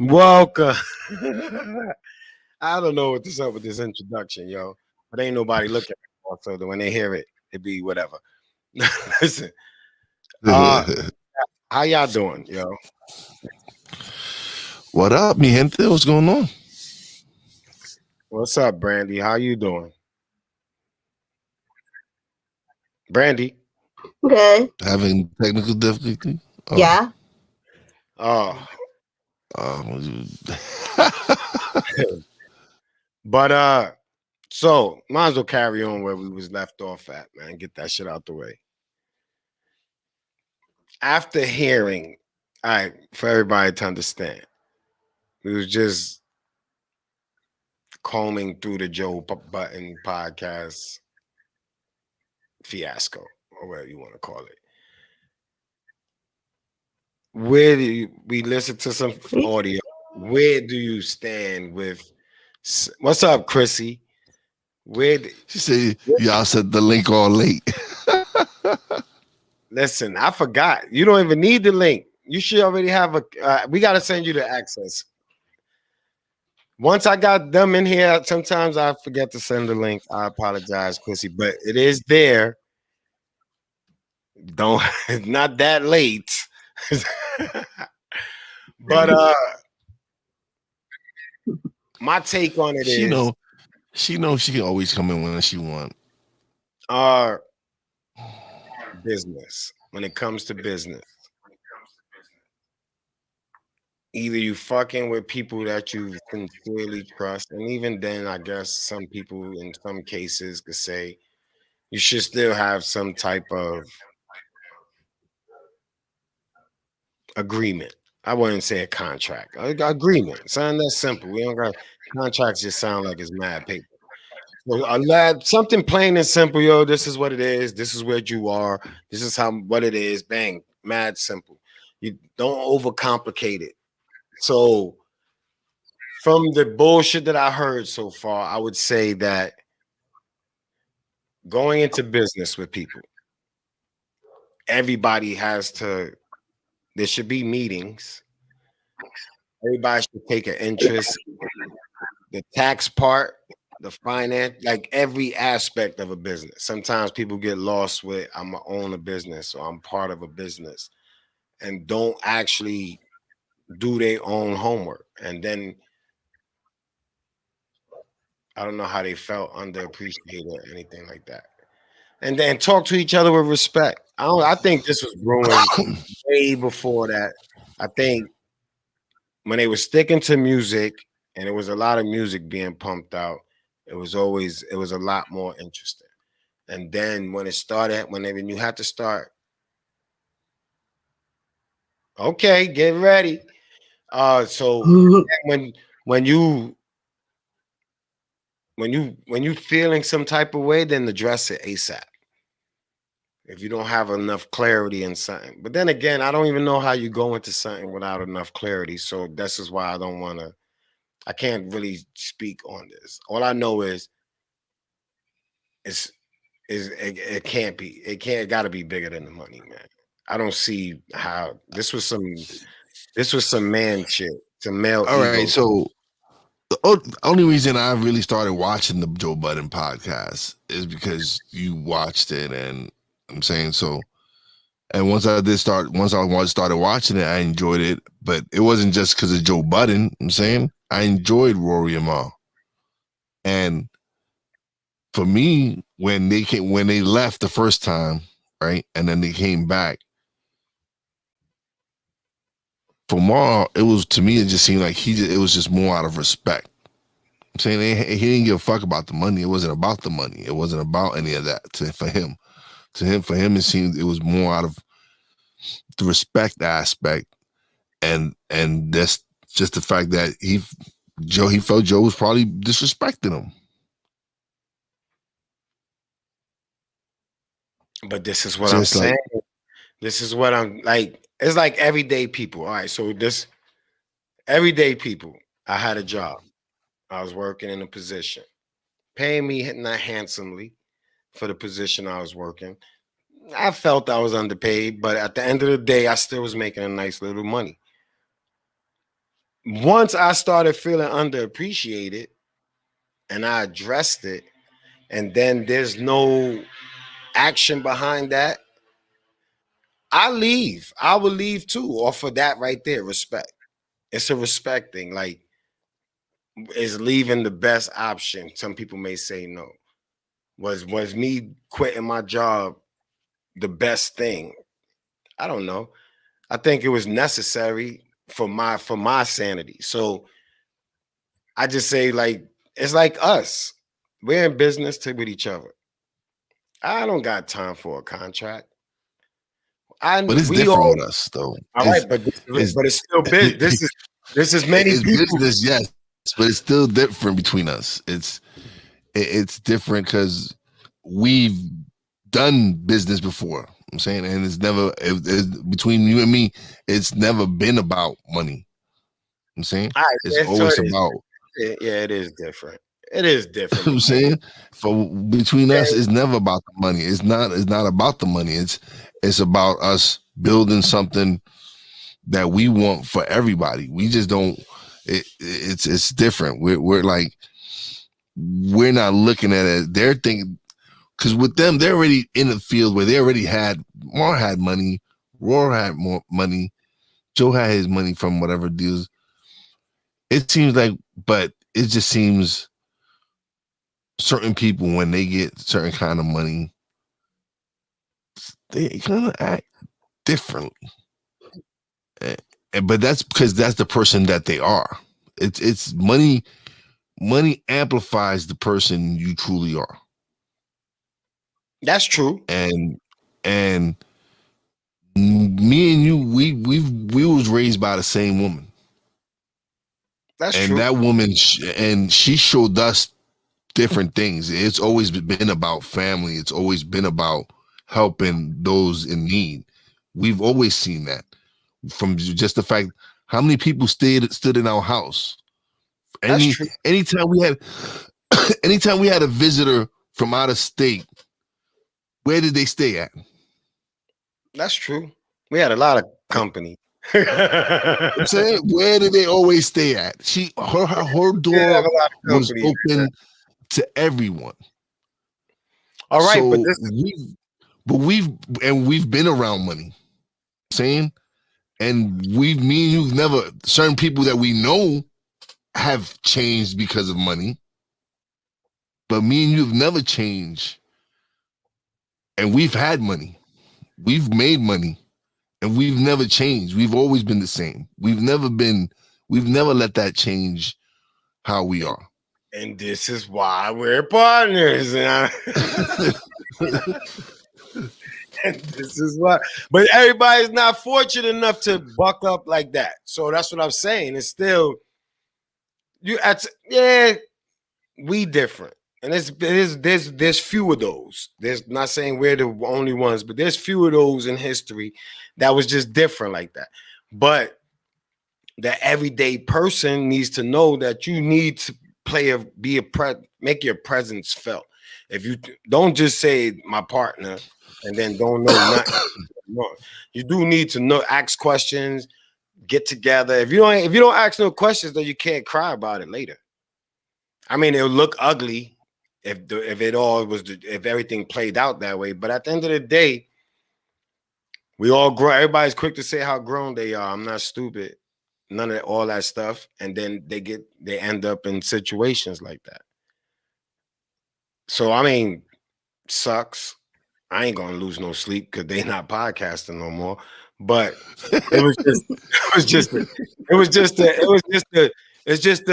Welcome. I don't know what this up with this introduction, yo. But ain't nobody looking at it, so that when they hear it, it be whatever. Listen, uh, how y'all doing, yo? What up, mi gente? What's going on? What's up, Brandy? How you doing, Brandy? Good. Having technical difficulty? Oh, Yeah. Oh, um, but so might as well carry on where we was left off at, man. Get that shit out the way. After hearing, all right, for everybody to understand, we was just combing through the Button podcast fiasco, or whatever you want to call it. Where do we listen to some audio? Where do you stand with? What's up, Chrissy? Where? she said y'all sent the link all late. Listen, I forgot. You don't even need the link. You should already have a. We got to send you the access. Once I got them in here, sometimes I forget to send the link. I apologize, Chrissy, but it is there. Don't not that late. But my take on it she is know, she knows she can always come in when she want. our business. When it comes to business, either you fucking with people that you sincerely trust, and even then, I guess some people in some cases could say you should still have some type of agreement. I wouldn't say a contract. Agreement. Something that's simple. We don't got contracts. Just sound like it's mad paper. So a lad, something plain and simple, yo. This is what it is. This is where you are. This is how what it is. Bang, mad simple. You don't overcomplicate it. So from the bullshit that I heard so far, I would say that going into business with people, everybody has to. There should be meetings. Everybody should take an interest. The tax part, the finance, like every aspect of a business. Sometimes people get lost with I'm gonna own a business or I'm part of a business and don't actually do their own homework. And then I don't know how they felt underappreciated or anything like that. And then talk to each other with respect. I think this was brewing way before that. I think when they were sticking to music and there was a lot of music being pumped out, it was a lot more interesting. And then when it started, when you had to start, okay, get ready. So when when you when you feeling some type of way, then address it ASAP. If you don't have enough clarity in something, but then again, I don't even know how you go into something without enough clarity. So this is why I don't want to. I can't really speak on this. All I know is it can't be. It can't. Got to be bigger than the money, man. I don't see how this was some. This was some man shit. Some male All right, ego. so the only reason I really started watching the Joe Budden podcast is because you watched it, and I'm saying so. And once I started watching it, I enjoyed it. But it wasn't just because of Joe Budden. I'm saying I enjoyed Rory and Mal. And for me, when they left the first time, right, and then they came back, for Mal, it was to me, it just seemed like it was just more out of respect. I'm saying he didn't give a fuck about the money. It wasn't about the money. It wasn't about any of that for him. For him, it seemed it was more out of the respect aspect, and that's just the fact that he felt Joe was probably disrespecting him. But this is what I'm Just saying. like, This is what I'm like. It's like everyday people. All right. So this everyday people. I had a job. I was working in a position, paying me not handsomely for the position I was working. I felt I was underpaid, but at the end of the day, I still was making a nice little money. Once I started feeling underappreciated and I addressed it, and then there's no action behind that, I leave. I will leave too, off of that right there. Respect. It's a respect thing. Like, is leaving the best option? Some people may say no. Was me quitting my job the best thing? I don't know. I think it was necessary for my sanity. So I just say, like, it's like us. We're in business to with each other. I don't got time for a contract. I But it's we different all with us though. all right, but It's but it's still big. This is many it's people. business, yes, but it's still different between us. It's different because we've done business before. I'm saying, and between you and me, it's never been about money. I'm saying All right, it's yeah, so always it is. about. Yeah, it is different. It is different I'm between. saying for between us, Okay, it's never about the money. It's not about the money. It's about us building something that we want for everybody. We just don't. It's different. We're like we're not looking at it. They're thinking because with them, they're already in the field where they already had Mar had money, Roar had more money, Joe had his money from whatever deals. It seems like, but it just seems certain people when they get certain kind of money, they kind of act differently. Eh, but that's because that's the person that they are. It's money. Money amplifies the person you truly are, that's true. and me and you, we was raised by the same woman, That's and true. that woman, and she showed us different things. It's always been about family. It's always been about helping those in need. We've always seen that from just the fact how many people stood in our house. That's true. Anytime we had anytime we had a visitor from out of state, where did they stay at? That's true. We had a lot of company. We I'm saying, where did they always stay at? Her did have door a lot of was company. open to everyone. All right, but So this we've been around money. Saying, and me and you've never certain people that we know have changed because of money, but me and you've never changed, and we've had money, we've made money, and we've never changed. We've always been the same. We've never let that change how we are. and this is why we're partners. And this is why. But everybody's not fortunate enough to buck up like that. So that's what I'm saying. It's still you. Yeah, we different. And there's few of those. There's not saying we're the only ones, but there's few of those in history that was just different like that. But the everyday person needs to know that you need to make your presence felt. If you don't just say my partner and then don't know nothing, you do need to know, ask questions, get together. If you don't ask no questions, then you can't cry about it later. I mean, it'll look ugly if everything played out that way. But at the end of the day, we all grow. Everybody's quick to say how grown they are. I'm not stupid. None of all that stuff. And then they end up in situations like that. So I mean, sucks. I ain't gonna lose no sleep because they not podcasting no more. But it was just it was just it was just it was just it's just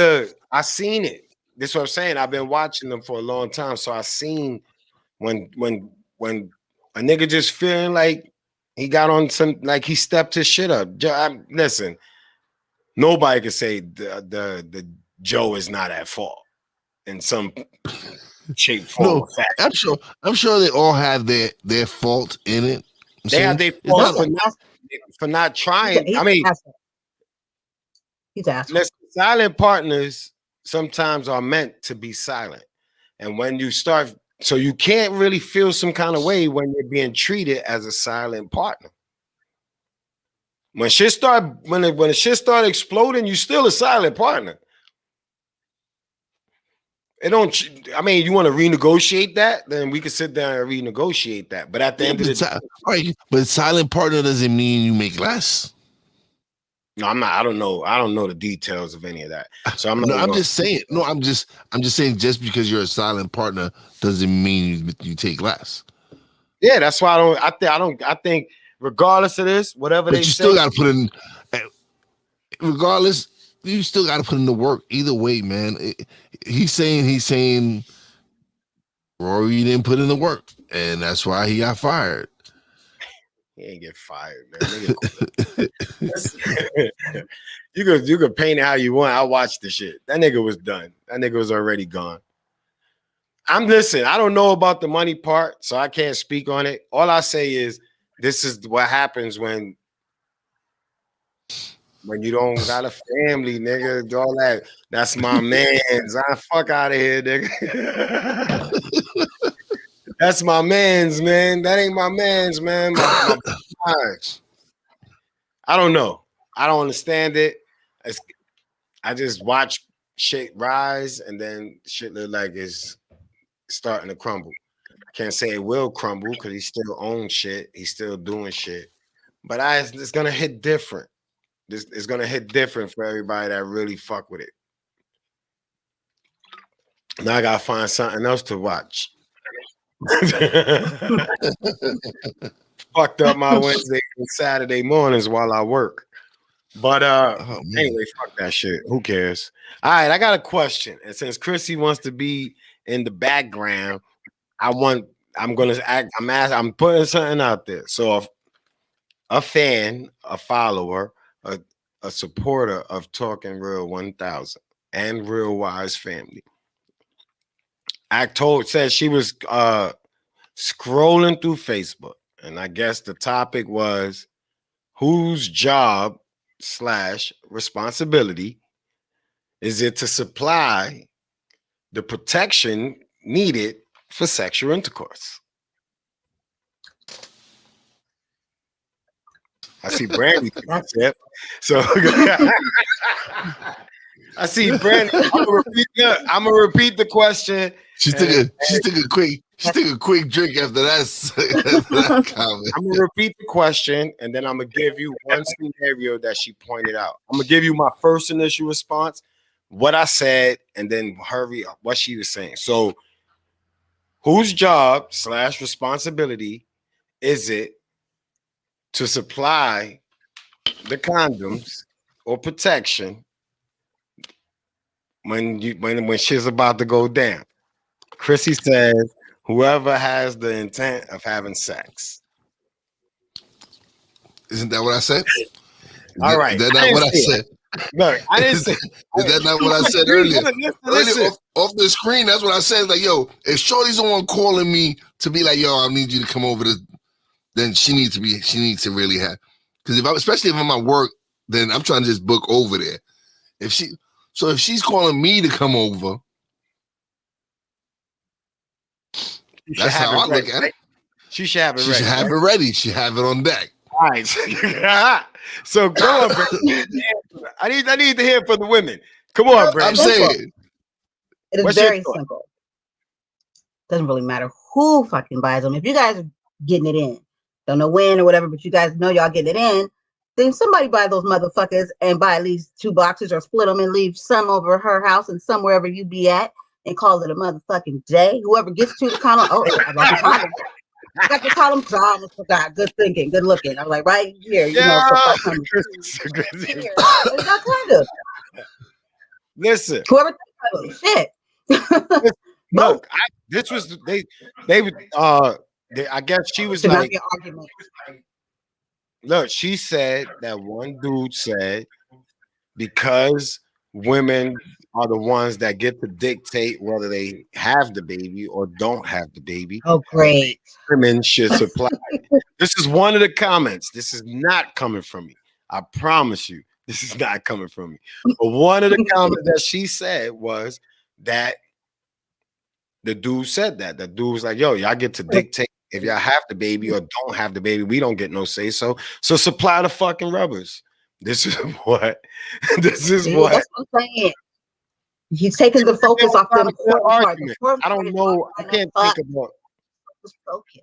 I seen it. This is what I'm saying. I've been watching them for a long time. So I seen when a nigga just feeling like he got on some, like he stepped his shit up. Listen, nobody can say the Joe is not at fault in some shape, form, No, or fashion. I'm sure they all have their fault in it. I'm They have saying their it's faults not for like Listen, not trying. he's I an mean, asshole. He's an asshole. listen, silent partners sometimes are meant to be silent. And when you start, so you can't really feel some kind of way when you're being treated as a silent partner. When the shit start exploding, you still a silent partner. It don't. I mean, you want to renegotiate that? Then we can sit down and renegotiate that. But at the Yeah, end of the day, right. But silent partner doesn't mean you make less. no, I'm not. I don't know. I don't know the details of any of that. So I'm not. No, I'm Gonna, just saying. No, I'm just saying. Just because you're a silent partner doesn't mean you take less. yeah, that's why I don't. I think regardless of this, whatever But they you say, still got to put in. Regardless, you still got to put in the work. Either way, man. He's saying Rory didn't put in the work, and that's why he got fired. he ain't get fired, man. You could paint it how you want. I watched the shit. That nigga was done. That nigga was already gone. Listen. I don't know about the money part, so I can't speak on it. All I say is this is what happens when you don't got a family, nigga. All that. That's my man's. Fuck out of here, nigga. That's my man's, man. That ain't my man's, man. My I don't know. I don't understand it. I just watch shit rise, and then shit look like it's starting to crumble. I can't say it will crumble because he still owns shit. He's still doing shit. But it's gonna hit different. This is gonna hit different for everybody that really fuck with it. Now I gotta find something else to watch. Fucked up my Wednesday and Saturday mornings while I work. But anyway, fuck that shit. Who cares? All right, I got a question. And since Chrissy wants to be in the background, I'm putting something out there. So a fan, a follower, a supporter of Talking Real 1000 and Real Wize Family. Said she was scrolling through Facebook, and I guess the topic was whose job / responsibility is it to supply the protection needed for sexual intercourse? I see Brandy. So I see Brandy. I'm gonna repeat the question. She took a quick drink after that comment. I'm gonna repeat the question, and then I'm gonna give you one scenario that she pointed out. I'm gonna give you my first initial response, what I said, and then hurry up what she was saying. So, whose job / responsibility is it to supply the condoms or protection when shit's about to go down? Chrissy says, whoever has the intent of having sex. Isn't that what I said? All right. That's not what I said. Look, I didn't say. Is that not what I said earlier? Earlier off the screen, that's what I said. Like, yo, if Shorty's the one calling me to be like, yo, I need you to come over to, then she needs to really have. Because especially if I'm at work, then I'm trying to just book over there. If she's calling me to come over, that's how I look at it. She should have it ready. She should have it ready. She have it on deck. All right. So go on, bro. I need to hear from the women. Come on, bro. I'm saying it is very simple. Doesn't really matter who fucking buys them. If you guys are getting it in, don't know when or whatever, but you guys know y'all getting it in, then somebody buy those motherfuckers and buy at least 2 boxes or split them and leave some over her house and some wherever you be at and call it a motherfucking day. Whoever gets to the condom, I got the condom. I got to call him because I almost forgot. Good thinking, good looking. I was like, right here, you know. Listen, whoever thinks shit. Look, this was they would I guess she was like, look, she said that one dude said because women are the ones that get to dictate whether they have the baby or don't have the baby. Oh, great. Women should supply. This is one of the comments. This is not coming from me. I promise you, this is not coming from me. But one of the comments that she said was that the dude said that. The dude was like, yo, y'all get to dictate If y'all have the baby or don't have the baby, we don't get no say so. So supply the fucking rubbers. This is what. This is what. That's what I'm saying. He's taking the focus off the important part. The important I part don't is know. I can't think about. Focus.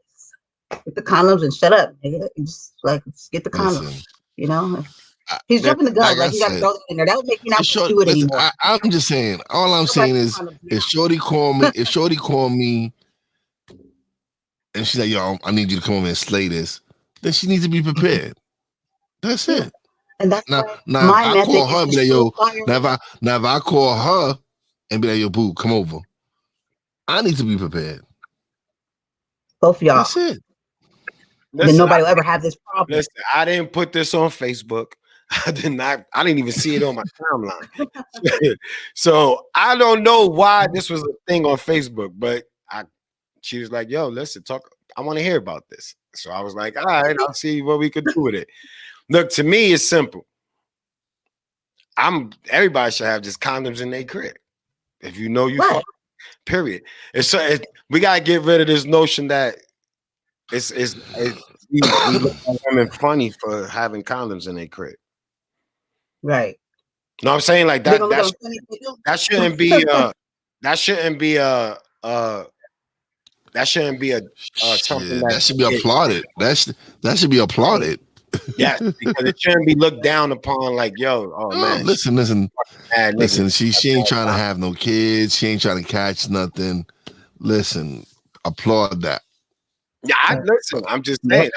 Get the condoms and shut up, nigga. Just get the condoms. Listen, you know, he's jumping the gun. Like, you got to throw that in there. That would make you not do it anymore. I'm just saying. All I'm saying is, if Shorty call me, and she's like, "Yo, I need you to come over and slay this," then she needs to be prepared. That's it. And that's now my if I call her and be like, "Yo," now if I call her and be like, "Yo, boo, come over," I need to be prepared. Both of y'all. That's it. Then nobody will ever have this problem. Listen, I didn't put this on Facebook. I didn't even see it on my timeline. So I don't know why this was a thing on Facebook, but she was like, "Yo, listen, talk. I want to hear about this." So I was like, "All right, I'll see what we could do with it." Look, to me, it's simple. Everybody should have just condoms in their crib. If you know you fuck, period. We gotta get rid of this notion that we look at women funny for having condoms in their crib. Right. No, I'm saying like that. That shouldn't be something that should be applauded. That should be applauded. Yeah, because it shouldn't be looked down upon. Like, yo, man. Listen. She ain't trying to have no kids. She ain't trying to catch nothing. Listen, applaud that. Yeah, listen. I'm just saying.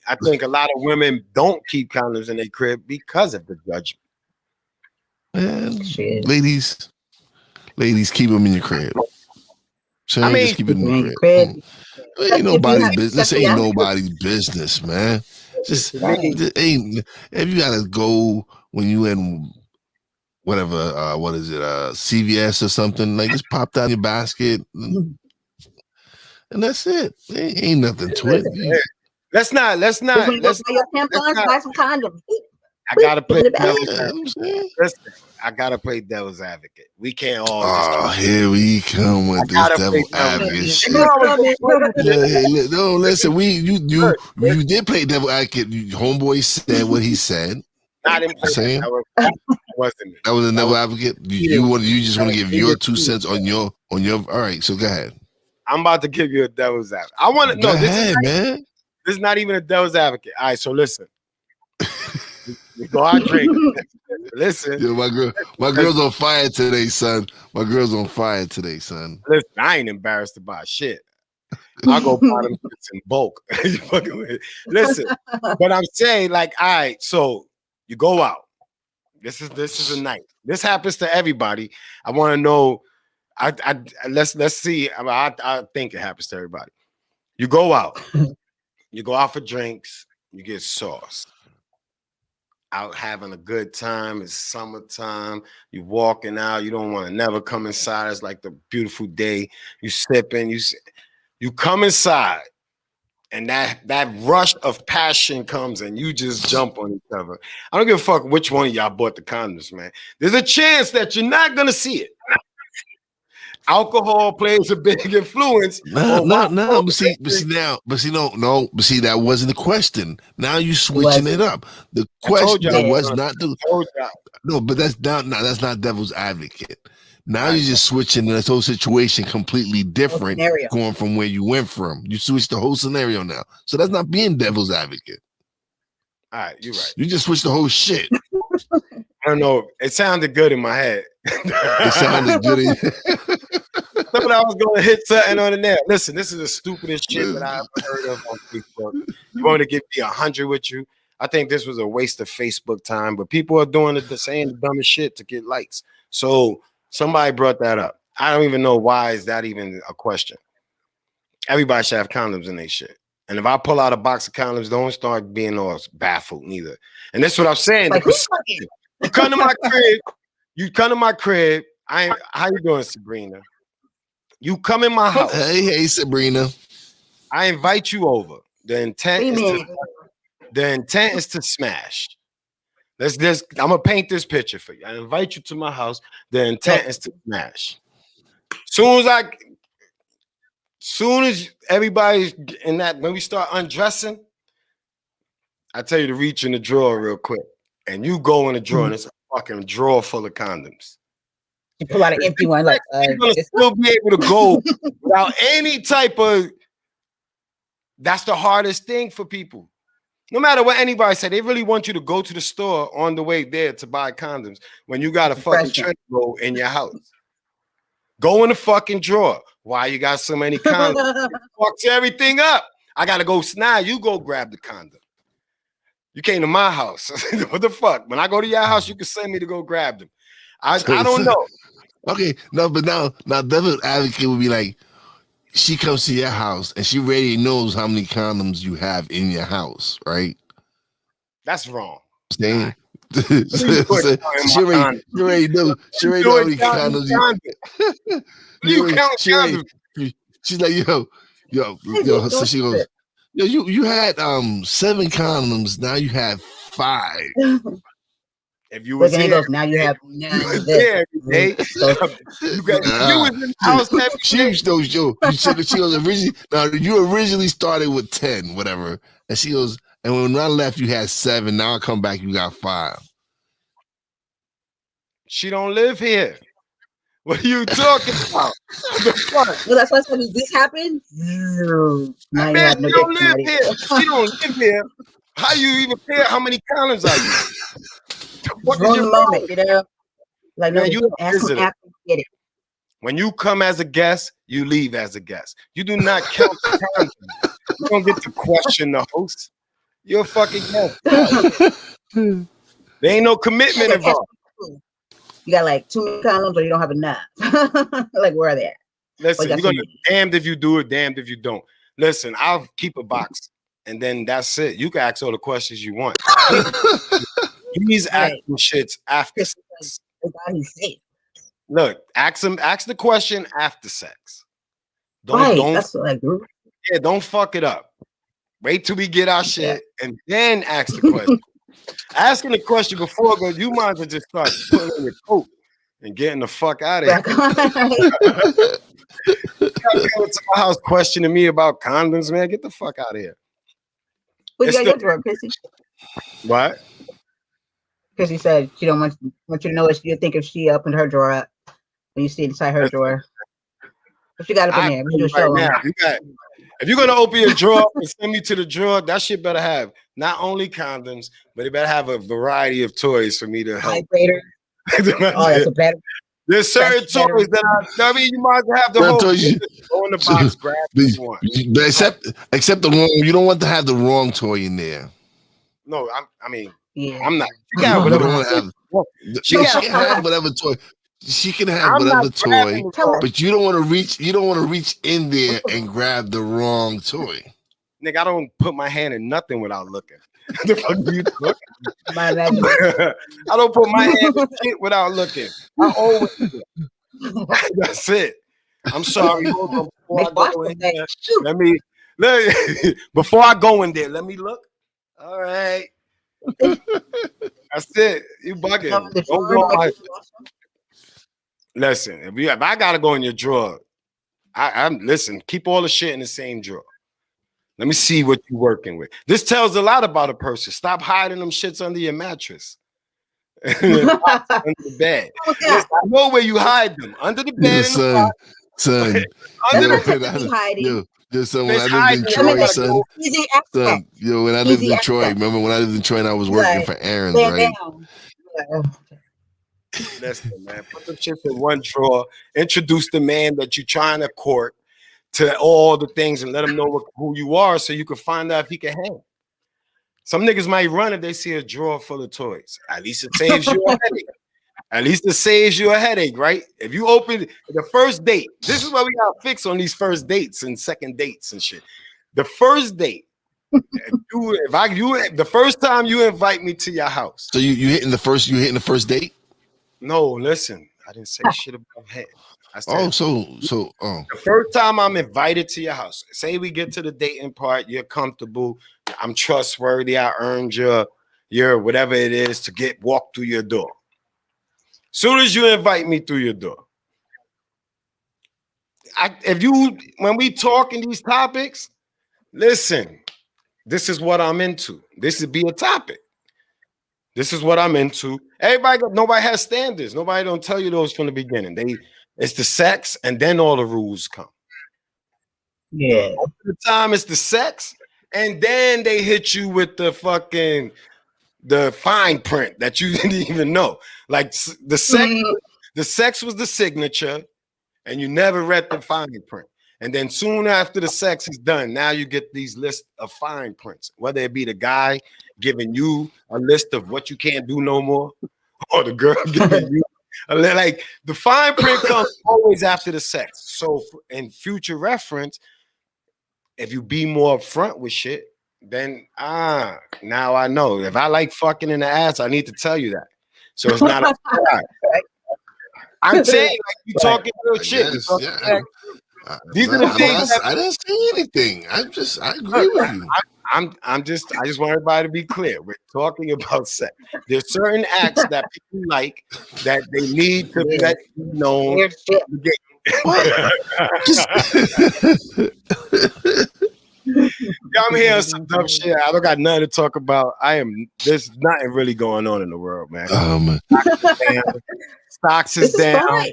I think a lot of women don't keep condoms in their crib because of the judgment. Man, ladies, keep them in your crib. So just keep it in your crib. Ain't nobody's business. Ain't nobody's business, man. Just ain't. If you gotta go when you in whatever, what is it, CVS or something, like just pop that in your basket, and that's it. Ain't nothing to it. Let's not. Buy some condoms. I gotta play devil's advocate. Listen, I gotta play devil's advocate. We can't all. Oh, here we come with this devil advocate shit. No, listen. You did play devil advocate. Homeboy said what he said. Not in saying that wasn't. That was a devil advocate. You just want to give your 2 cents on your. All right, so go ahead. I'm about to give you a devil's advocate. I want to know. Man. This is not even a devil's advocate. All right, so listen. We go out drinking. Listen. Yo, my girl's on fire today, son. My girl's on fire today, son. Listen, I ain't embarrassed about shit. I'll go buy them in bulk. Listen, but I'm saying, like, all right, so you go out. This is a night. This happens to everybody. I want to know. Let's see. I think it happens to everybody. You go out. You go out for drinks. You get sauce. Out having a good time. It's summertime. You walking out. You don't want to never come inside. It's like the beautiful day. You sipping. You come inside, and that rush of passion comes, and you just jump on each other. I don't give a fuck which one of y'all bought the condoms, man. There's a chance that you're not gonna see it. Alcohol plays a big influence. No. But see, that wasn't the question. Now you switching it up. The question was not the. No, but that's not devil's advocate. Now you're just switching this whole situation completely different, going from where you went from. You switched the whole scenario now, so that's not being devil's advocate. All right, you're right. You just switched the whole shit. I don't know. It sounded good in my head. It sounded good. Thought I was going to hit something on the nail. Listen, this is the stupidest shit that I ever heard of on Facebook. You want to give me 100 with you? I think this was a waste of Facebook time, but people are doing saying the dumbest shit to get likes. So somebody brought that up. I don't even know why is that even a question. Everybody should have condoms in their shit. And if I pull out a box of condoms, don't start being all baffled neither. And that's what I'm saying. Like, you come to my crib. You come to my crib. How you doing, Sabrina? You come in my house. Hey, Sabrina. I invite you over. The intent is to smash. I'm gonna paint this picture for you. I invite you to my house. The intent is to smash. Soon as Soon as everybody's in that, when we start undressing, I tell you to reach in the drawer real quick, and you go in the drawer, and it's a fucking drawer full of condoms. You pull out an empty one, like you're gonna still be able to go without any type of. That's the hardest thing for people. No matter what anybody said, they really want you to go to the store on the way there to buy condoms when you got a fucking trench roll in your house. Go in the fucking drawer. Why you got so many condoms? Fucks everything up. I gotta go now. You go grab the condom. You came to my house. What the fuck? When I go to your house, you can send me to go grab them. I don't know. Okay, no, but now devil's advocate would be like, she comes to your house and she already knows how many condoms you have in your house, right? That's wrong. Saying she already know how many condoms you count condoms. She's like, yo. So she goes, yo, you had 7 condoms. Now you have 5. If you was here, now you have 9. You was in the house. She goes originally. Now you originally started with 10, whatever, and she goes. And when I left, you had 7. Now I come back, you got 5. She don't live here. What are you talking about? Well, that's why I said, this happened. Now man, she don't live here. She don't live here. How you even care how many condoms I use? What is your moment, you know? Like, no, you ask them after you get it. When you come as a guest, you leave as a guest. You do not count the condoms. You don't get to question the host. You're a fucking guest. There ain't no commitment involved. You got like 2 condoms or you don't have enough. Like, where are they at? Listen, you're gonna damned if you do it, damned if you don't. Listen, I'll keep a box and then that's it. You can ask all the questions you want. He's asking shits after sex. Look, ask the question after sex. Don't fuck it up. Wait till we get our shit and then ask the question. Asking the question before, but you might as well just start putting on your coat and getting the fuck out of here. You coming to my house questioning me about condoms, man. Get the fuck out of here. What you got your drawer, Chrissy? What? Chrissy said she don't want you to know what you think if she opened her drawer up when you see inside her drawer. What you got up in there? We do a show right now. If you're gonna open your drawer and send me to the drawer, that shit better have not only condoms, but it better have a variety of toys for me to help. Vibrator. Oh, that's a better. There's certain toys that I mean, you might have the whole go in the box, grab this one. Except the wrong. You don't want to have the wrong toy in there. No, I'm not. You got whatever. She can have whatever toy. She can have whatever toy, but you don't want to reach. You don't want to reach in there and grab the wrong toy. Nigga, I don't put my hand in nothing without looking. The fuck you I don't put my hand in shit without looking. I always do. That's it. I'm sorry. Before I go in there, let me look. All right. That's it. You bugging. Don't go. Listen, if I gotta go in your drawer, I'm listen, keep all the shit in the same drawer. Let me see what you're working with. This tells a lot about a person. Stop hiding them shits under your mattress. Under the bed. Listen, I know where you hide them. Under the bed. Son. Under the hiding. Son, when I lived in Troy, son, when I lived in Troy, remember when I lived in Troy and I was working for Aaron's, right? Listen, man, put them shit in one drawer. Introduce the man that you're trying to court to all the things and let him know who you are so you can find out if he can hang. Some niggas might run if they see a drawer full of toys. At least it saves you a headache. At least it saves you a headache, right? If you open the first date, this is what we got to fix on these first dates and second dates and shit. The first date, the first time you invite me to your house. So you hitting the first date? No, listen, I didn't say shit about head. I said, the first time I'm invited to your house, say we get to the dating part, you're comfortable, I'm trustworthy, I earned your whatever it is to walk through your door. Soon as you invite me through your door, when we talking these topics, listen, this is what I'm into. This would be a topic. This is what I'm into. Nobody has standards. Nobody don't tell you those from the beginning. It's the sex, and then all the rules come. Yeah. Most of the time it's the sex, and then they hit you with the fine print that you didn't even know. Like the sex was the signature, and you never read the fine print. And then soon after the sex is done, now you get these lists of fine prints, whether it be the guy giving you a list of what you can't do no more, or the girl giving you like the fine print comes always after the sex. So in future reference, if you be more upfront with shit, then now I know. If I like fucking in the ass, I need to tell you that. So it's not a I'm saying like you talking real shit. Yeah. These are the things I didn't say anything. I agree with you. I just want everybody to be clear. We're talking about sex. There's certain acts that people like that they need to let you know. I'm hearing some dumb shit. I don't got nothing to talk about. There's nothing really going on in the world, man. Stocks is down. Fine.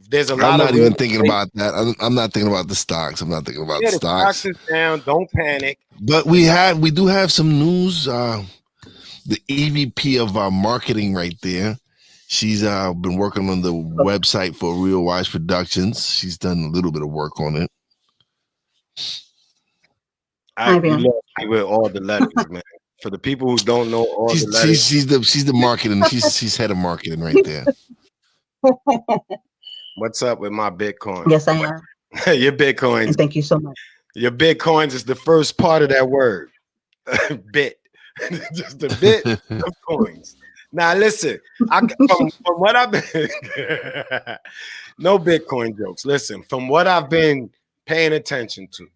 There's a lot. I'm not even thinking about that. I'm not thinking about the stocks. I'm not thinking about the stocks. Stocks is down. Don't panic. But we do have some news. The EVP of our marketing right there. She's been working on the website for Real Wize Productions. She's done a little bit of work on it. You lost me with all the letters, man. For the people who don't know all the letters, she's the marketing. She's head of marketing right there. What's up with my Bitcoin? Yes, I am. Your Bitcoins. And thank you so much. Your Bitcoins is the first part of that word. Bit. Just a bit of coins. Now listen, from what I've been no Bitcoin jokes. Listen, from what I've been paying attention to,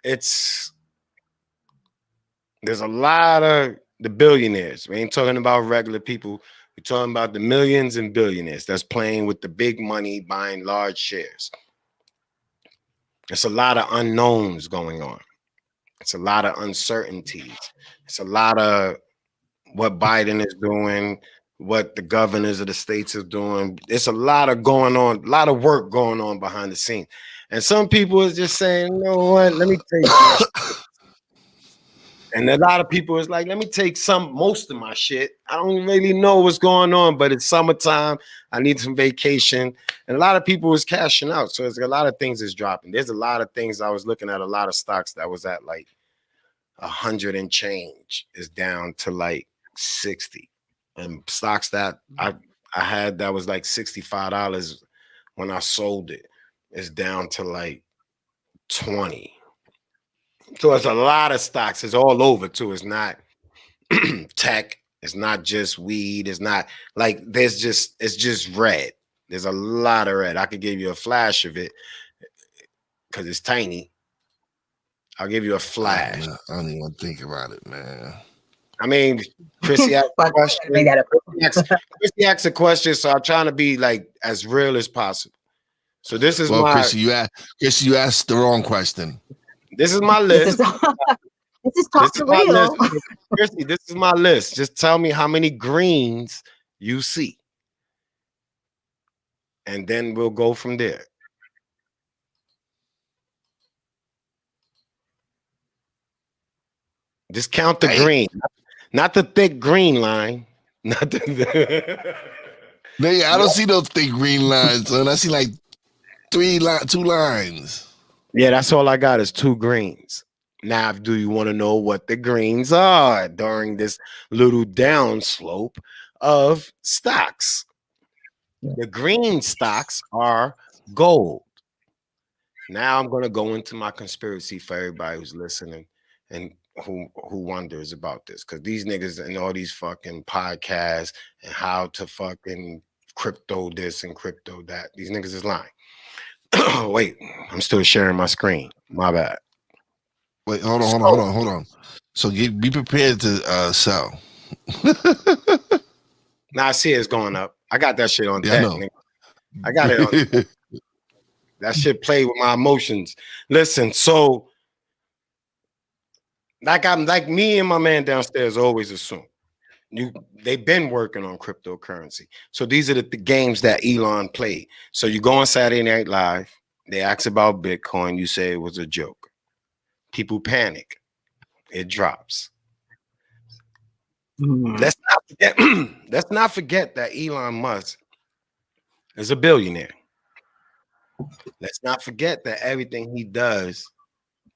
there's a lot of the billionaires. We ain't talking about regular people. We're talking about the millions and billionaires that's playing with the big money, buying large shares. It's a lot of unknowns going on. It's a lot of uncertainties. It's a lot of what Biden is doing, what the governors of the states are doing. It's a lot of going on, a lot of work going on behind the scenes. And some people is just saying, you know what, let me take this. And a lot of people is like, let me take most of my shit. I don't really know what's going on, but it's summertime. I need some vacation. And a lot of people is cashing out. So there's a lot of things is dropping. There's a lot of things. I was looking at a lot of stocks that was at like 100 and change is down to like 60. And stocks that I had that was like $65 when I sold it is down to like 20. So it's a lot of stocks. It's all over too. It's not tech. It's not just weed. It's not like it's just red. There's a lot of red. I could give you a flash of it because it's tiny. I'll give you a flash. I don't even want to think about it, man. I mean, Chrissy asked a question. Chrissy asked a question, so I'm trying to be like as real as possible. So this is Chrissy, you asked the wrong question. This is my list. This is talk to real. Chrissy, this is my list. Just tell me how many greens you see. And then we'll go from there. Just count the green. Not the thick green line. Not the I don't see those thick green lines, son. I see like 2 lines. Yeah, that's all I got is 2 greens. Now, do you want to know what the greens are during this little downslope of stocks? The green stocks are gold. Now I'm going to go into my conspiracy for everybody who's listening and who wonders about this, because these niggas and all these fucking podcasts and how to fucking crypto this and crypto that, these niggas is lying. Wait, I'm still sharing my screen. My bad. Wait, hold on. So be prepared to sell. Now I see it's going up. I got that shit on deck. I got it on. That shit played with my emotions. Listen, so like me and my man downstairs always assume they've been working on cryptocurrency. So these are the games that Elon played. So you go on Saturday Night Live, they ask about Bitcoin, you say it was a joke. People panic, it drops. Let's not forget, let's not forget that Elon Musk is a billionaire. Let's not forget that everything he does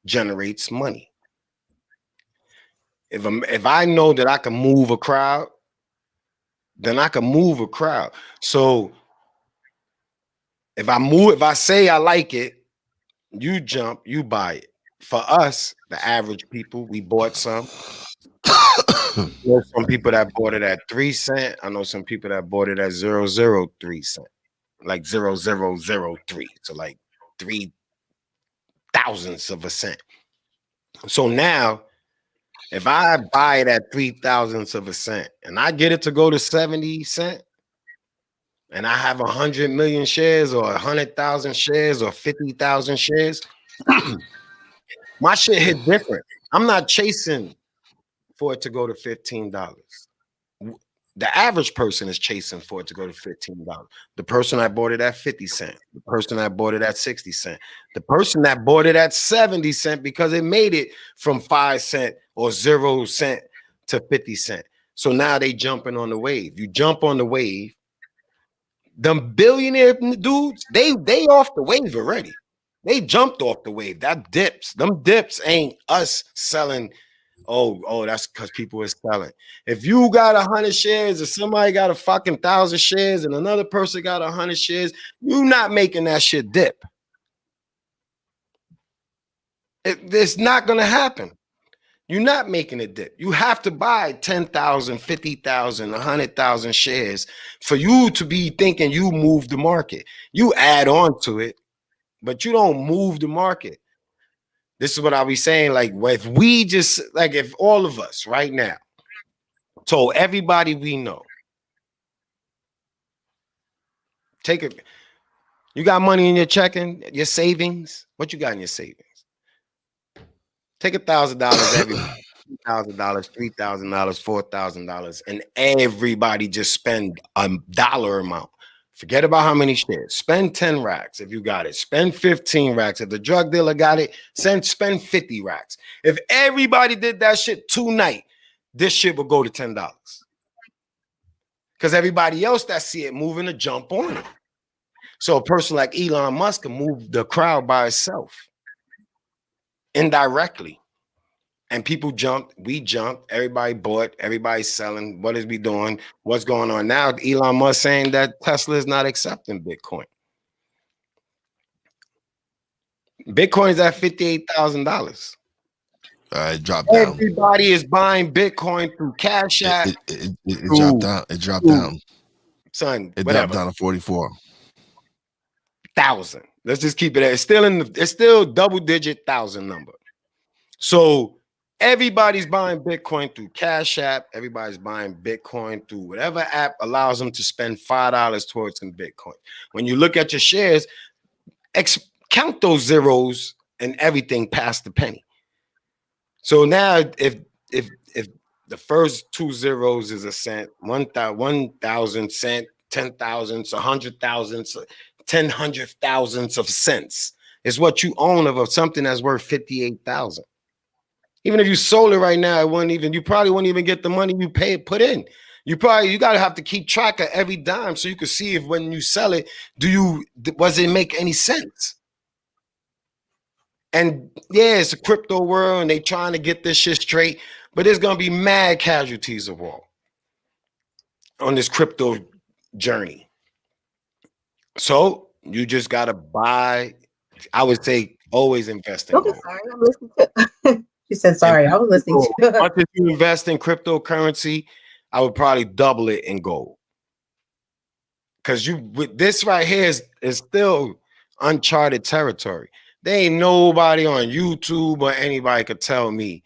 generates money. If I know that I can move a crowd, then I can move a crowd. So if I say I like it, you jump, you buy it. For us, the average people, we bought some. I know some people that bought it at 3 cents. I know some people that bought it at 0.003 cents, like 0.003. So like 3 thousandths of a cent. So now, if I buy it at 3 thousandths of a cent and I get it to go to 70 cents, and I have 100 million shares or 100,000 shares or 50,000 shares, my shit hit different. I'm not chasing for it to go to $15. The average person is chasing for it to go to $15. The person that bought it at 50 cents, the person that bought it at 60 cents, the person that bought it at 70 cents because it made it from 5 cents or 0 cent to 50 cents. So now they jumping on the wave. You jump on the wave. Them billionaire dudes, they off the wave already. They jumped off the wave. That dips. Them dips ain't us selling. Oh, that's because people are selling. If you got 100 shares and somebody got a fucking 1,000 shares and another person got 100 shares, you not making that shit dip. It's not gonna happen. You're not making it dip. You have to buy 10,000, 50,000, 100,000 shares for you to be thinking you move the market. You add on to it, but you don't move the market. This is what I'll be saying. Like, if we just, like, if all of us right now told everybody we know, take it, you got money in your checking, your savings. What you got in your savings? Take $1,000 every $1,000, $3,000, $4,000, and everybody just spend a dollar amount. Forget about how many shares. Spend 10 racks if you got it. Spend 15 racks. If the drug dealer got it, spend 50 racks. If everybody did that shit tonight, this shit would go to $10. Because everybody else that see it moving to jump on it. So a person like Elon Musk can move the crowd by itself indirectly. And people jumped, we jumped, everybody bought, everybody's selling. What is we doing? What's going on now? Elon Musk saying that Tesla is not accepting Bitcoin. Bitcoin is at $58,000. It dropped down. Everybody is buying Bitcoin through Cash App. It dropped down. It dropped down. Son, it whatever. Dropped down to 44,000. Let's just keep it at. It's still double-digit thousand number. So everybody's buying Bitcoin through Cash App. Everybody's buying Bitcoin through whatever app allows them to spend $5 towards some Bitcoin. When you look at your shares, count those zeros and everything past the penny. So now, if the first two zeros is a cent, 1,000 cent, 10,000, 100,000, 10 hundred thousandths of cents is what you own of something that's worth 58,000. Even if you sold it right now, you probably wouldn't even get the money you put in. You gotta have to keep track of every dime so you can see if when you sell it, does it make any sense? And yeah, it's a crypto world and they trying to get this shit straight, but there's gonna be mad casualties of all on this crypto journey. So you just gotta buy. I would say always invest in gold. Sorry, I'm listening to. She said, "Sorry, I was listening to." Once you invest in cryptocurrency, I would probably double it in gold. Because with this right here is still uncharted territory. There ain't nobody on YouTube or anybody could tell me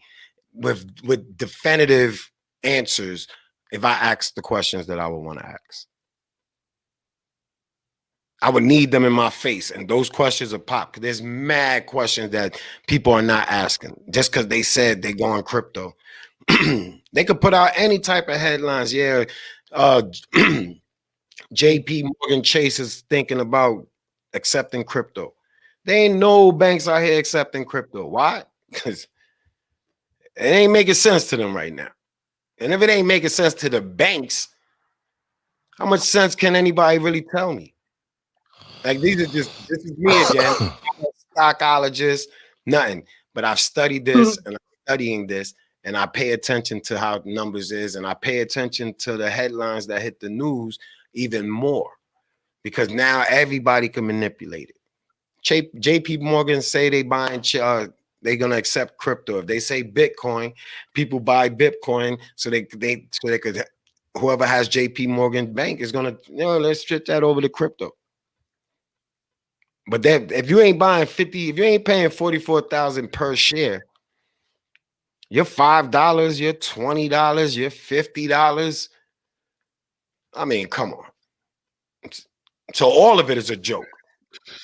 with definitive answers if I ask the questions that I would want to ask. I would need them in my face, and those questions are pop. There's mad questions that people are not asking just because they said they going crypto. They could put out any type of headlines. Yeah, uh, J.P. Morgan Chase is thinking about accepting crypto. There ain't no banks out here accepting crypto. Why? Because it ain't making sense to them right now. And if it ain't making sense to the banks, how much sense can anybody really tell me? Like this is me again. I'm a stockologist, nothing. But I've studied this and I'm studying this, and I pay attention to how numbers is, and I pay attention to the headlines that hit the news even more because now everybody can manipulate it. JP Morgan say they buying they're gonna accept crypto. If they say Bitcoin, people buy Bitcoin so they could whoever has JP Morgan Bank is gonna let's switch that over to crypto. But that if you ain't buying 50, if you ain't paying 44,000 per share, you're $5, you're $20, you're $50. I mean, come on. So all of it is a joke.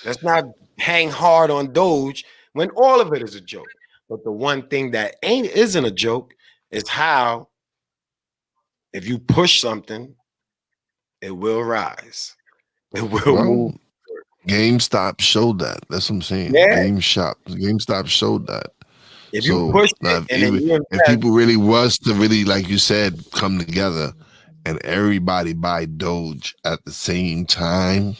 Let's not hang hard on Doge when all of it is a joke. But the one thing that isn't a joke is how if you push something, it will rise. It will move. GameStop showed that. That's what I'm saying. Yeah. GameStop showed that. If you push it, and if people really was to really, like you said, come together and everybody buy Doge at the same time,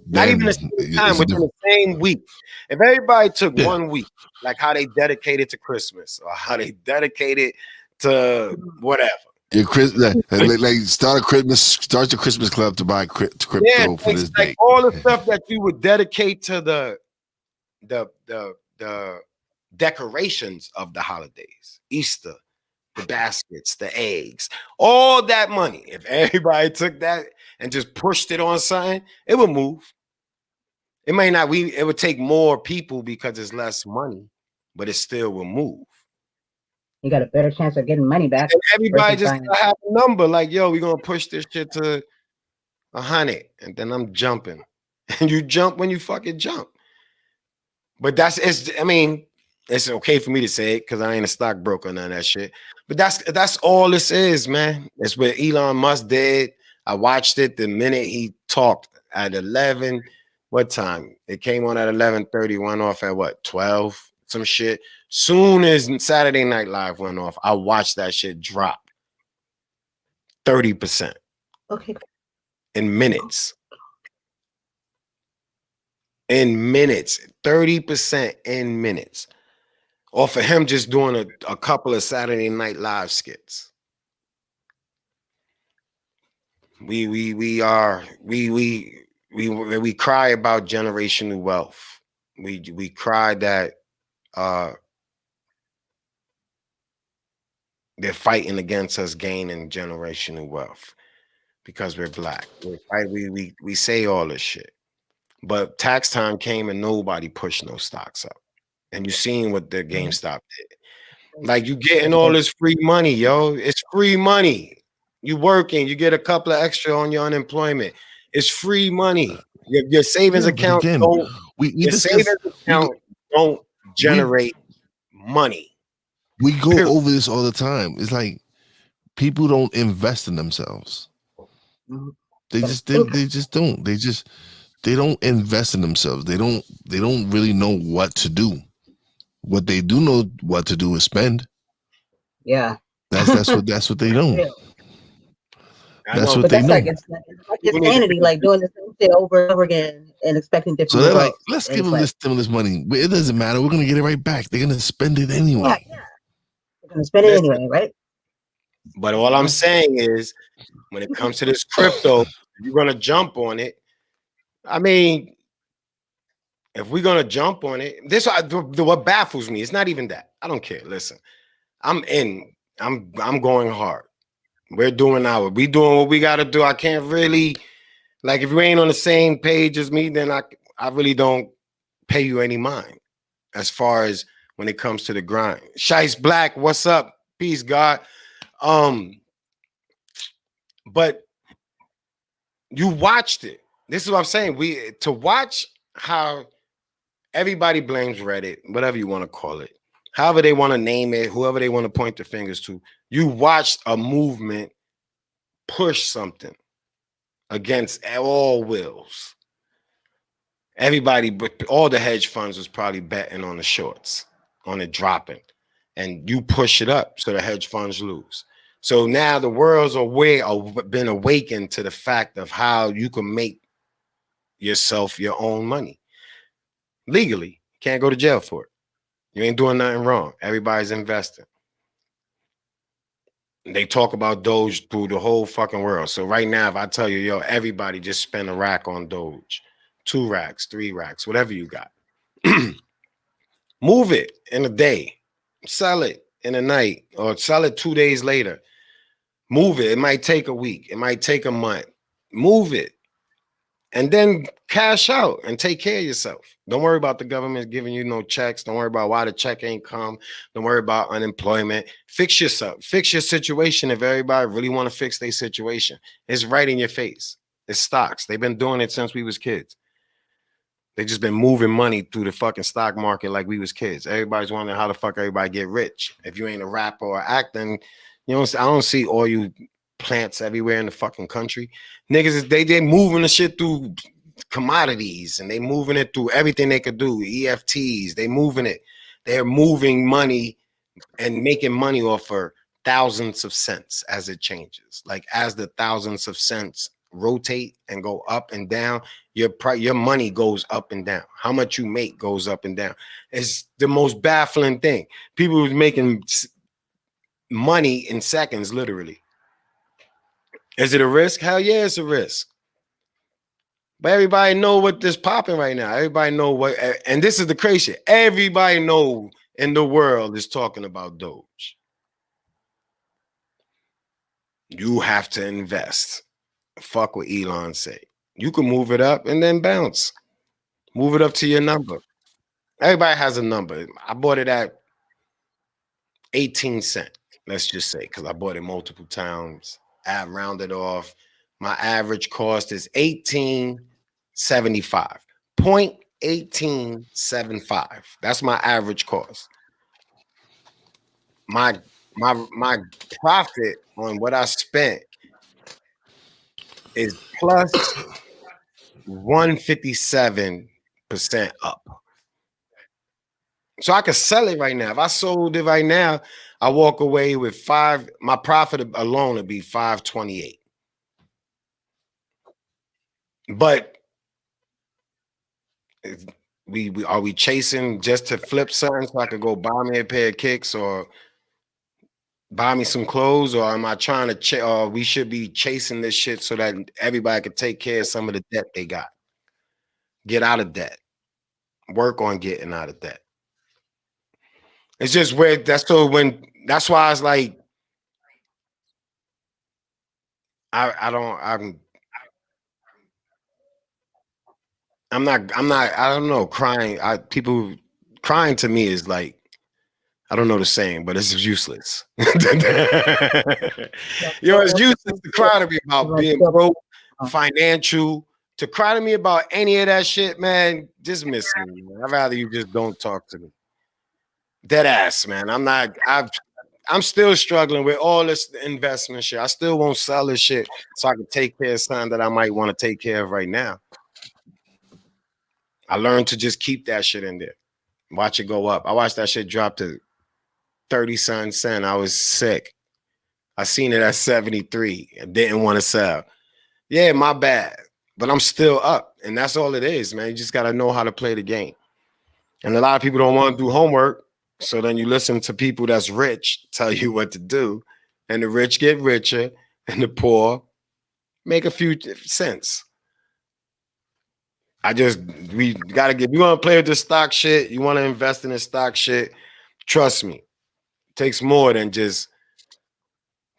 not even the same time, within the same week. If everybody took 1 week, like how they dedicated to Christmas or how they dedicated to whatever. Your Christmas, like start the Christmas club to buy crypto for this like date. All the stuff that you would dedicate to the decorations of the holidays, Easter, the baskets, the eggs, all that money. If everybody took that and just pushed it on something, it would move. It may not. It would take more people because it's less money, but it still will move. You got a better chance of getting money back. And everybody just have a number like, yo, we're gonna push this shit to 100, and then I'm jumping, and you jump when you fucking jump. But I mean, it's okay for me to say it because I ain't a stockbroker, none of that shit. But that's all this is, man. It's what Elon Musk did. I watched it the minute he talked at 11. What time? It came on at 11:30, went off at what, 12? Some shit. Soon as Saturday Night Live went off, I watched that shit drop 30%. Okay. In minutes. In minutes. 30% in minutes. Or for him just doing a couple of Saturday Night Live skits. We cry about generational wealth. We cry that they're fighting against us gaining generational wealth because we're black. We say all this shit. But tax time came and nobody pushed no stocks up. And you seen what the GameStop did. Like you getting all this free money, yo. It's free money. You working, you get a couple of extra on your unemployment. It's free money. Your savings account don't generate money. We go over this all the time. It's like people don't invest in themselves. They just don't. They don't invest in themselves. They don't really know what to do. What they do know what to do is spend. Yeah. That's what they know. Yeah. That's what they know. It's insanity, like doing the same shit over and over again and expecting different results. So they're like, let's give them this stimulus money. But it doesn't matter. We're gonna get it right back. They're gonna spend it anyway. Yeah. They're gonna spend it anyway, right? But all I'm saying is, when it comes to this crypto, you're gonna jump on it. I mean, if we're gonna jump on it, what baffles me. It's not even that. I don't care. Listen, I'm going hard. We doing what we gotta do. I can't really, like, if you ain't on the same page as me, then I really don't pay you any mind as far as when it comes to the grind. Shice Black, what's up? Peace, God. But you watched it. This is what I'm saying. We to watch how everybody blames Reddit, whatever you want to call it, however they want to name it, whoever they want to point their fingers to. You watched a movement push something against all wills. Everybody, but all the hedge funds was probably betting on the shorts, on it dropping, and you push it up so the hedge funds lose. So now the world's aware, been awakened to the fact of how you can make yourself your own money legally. Can't go to jail for it. You ain't doing nothing wrong. Everybody's investing. They talk about Doge through the whole fucking world. So right now, if I tell you, yo, everybody just spend a rack on Doge, 2 racks, 3 racks, whatever you got. Move it in a day, sell it in a night, or sell it 2 days later. Move it. It might take a week. It might take a month. Move it. And then cash out and take care of yourself. Don't worry about the government giving you no checks. Don't worry about why the check ain't come. Don't worry about unemployment. Fix yourself. Fix your situation if everybody really want to fix their situation. It's right in your face. It's stocks. They've been doing it since we was kids. They just been moving money through the fucking stock market like we was kids. Everybody's wondering how the fuck everybody get rich. If you ain't a rapper or acting, you know, I don't see all you plants everywhere in the fucking country. Niggas, they moving the shit through commodities and they moving it through everything they could do. EFTs, they moving it. They're moving money and making money off for thousands of cents as it changes. Like as the thousands of cents rotate and go up and down, your money goes up and down. How much you make goes up and down. It's the most baffling thing. People who's making money in seconds, literally. Is it a risk? Hell yeah, it's a risk. But everybody know what this popping right now. Everybody know what, and this is the crazy shit. Everybody know in the world is talking about Doge. You have to invest. Fuck what Elon say. You can move it up and then bounce. Move it up to your number. Everybody has a number. I bought it at 18 cents. Let's just say, because I bought it multiple times. I rounded off. My average cost is 18.75. 0.1875. That's my average cost. My profit on what I spent is plus 157% up. So I could sell it right now. If I sold it right now, I walk away with my profit alone would be 528. But we are we chasing just to flip something so I could go buy me a pair of kicks or buy me some clothes, or am I trying to we should be chasing this shit so that everybody could take care of some of the debt they got. Get out of debt. Work on getting out of debt. It's just weird. That's why it's like I don't I don't know, crying. People crying to me is like, I don't know the saying, but it's useless. Yo, it's useless to cry to me about being broke, financial, to cry to me about any of that shit, man. Just miss me, man. I'd rather you just don't talk to me. Dead ass, man. I'm still struggling with all this investment shit. I still won't sell this shit so I can take care of something that I might want to take care of right now. I learned to just keep that shit in there. Watch it go up. I watched that shit drop to 30 cents. I was sick. I seen it at 73. I didn't want to sell. Yeah, my bad. But I'm still up. And that's all it is, man. You just got to know how to play the game. And a lot of people don't want to do homework. So then you listen to people that's rich tell you what to do. And the rich get richer and the poor make a few cents. We got to get, you want to play with this stock shit, you want to invest in this stock shit, trust me, it takes more than just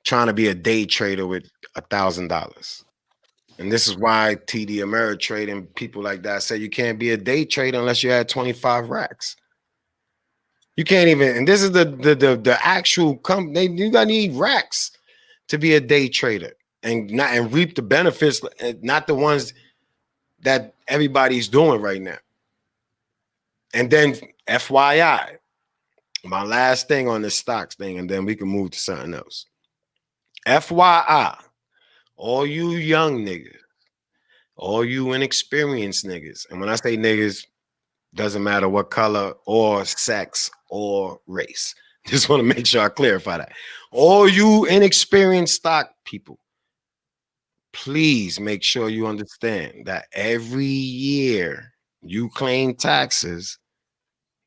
trying to be a day trader with $1,000. And this is why TD Ameritrade and people like that say you can't be a day trader unless you had 25 racks. You can't even, and this is the actual company, you gotta need racks to be a day trader and reap the benefits, not the ones that everybody's doing right now. And then FYI, my last thing on this stocks thing, and then we can move to something else. FYI, all you young niggas, all you inexperienced niggas, and when I say niggas, doesn't matter what color or sex or race. Just want to make sure I clarify that. All you inexperienced stock people, please make sure you understand that every year you claim taxes,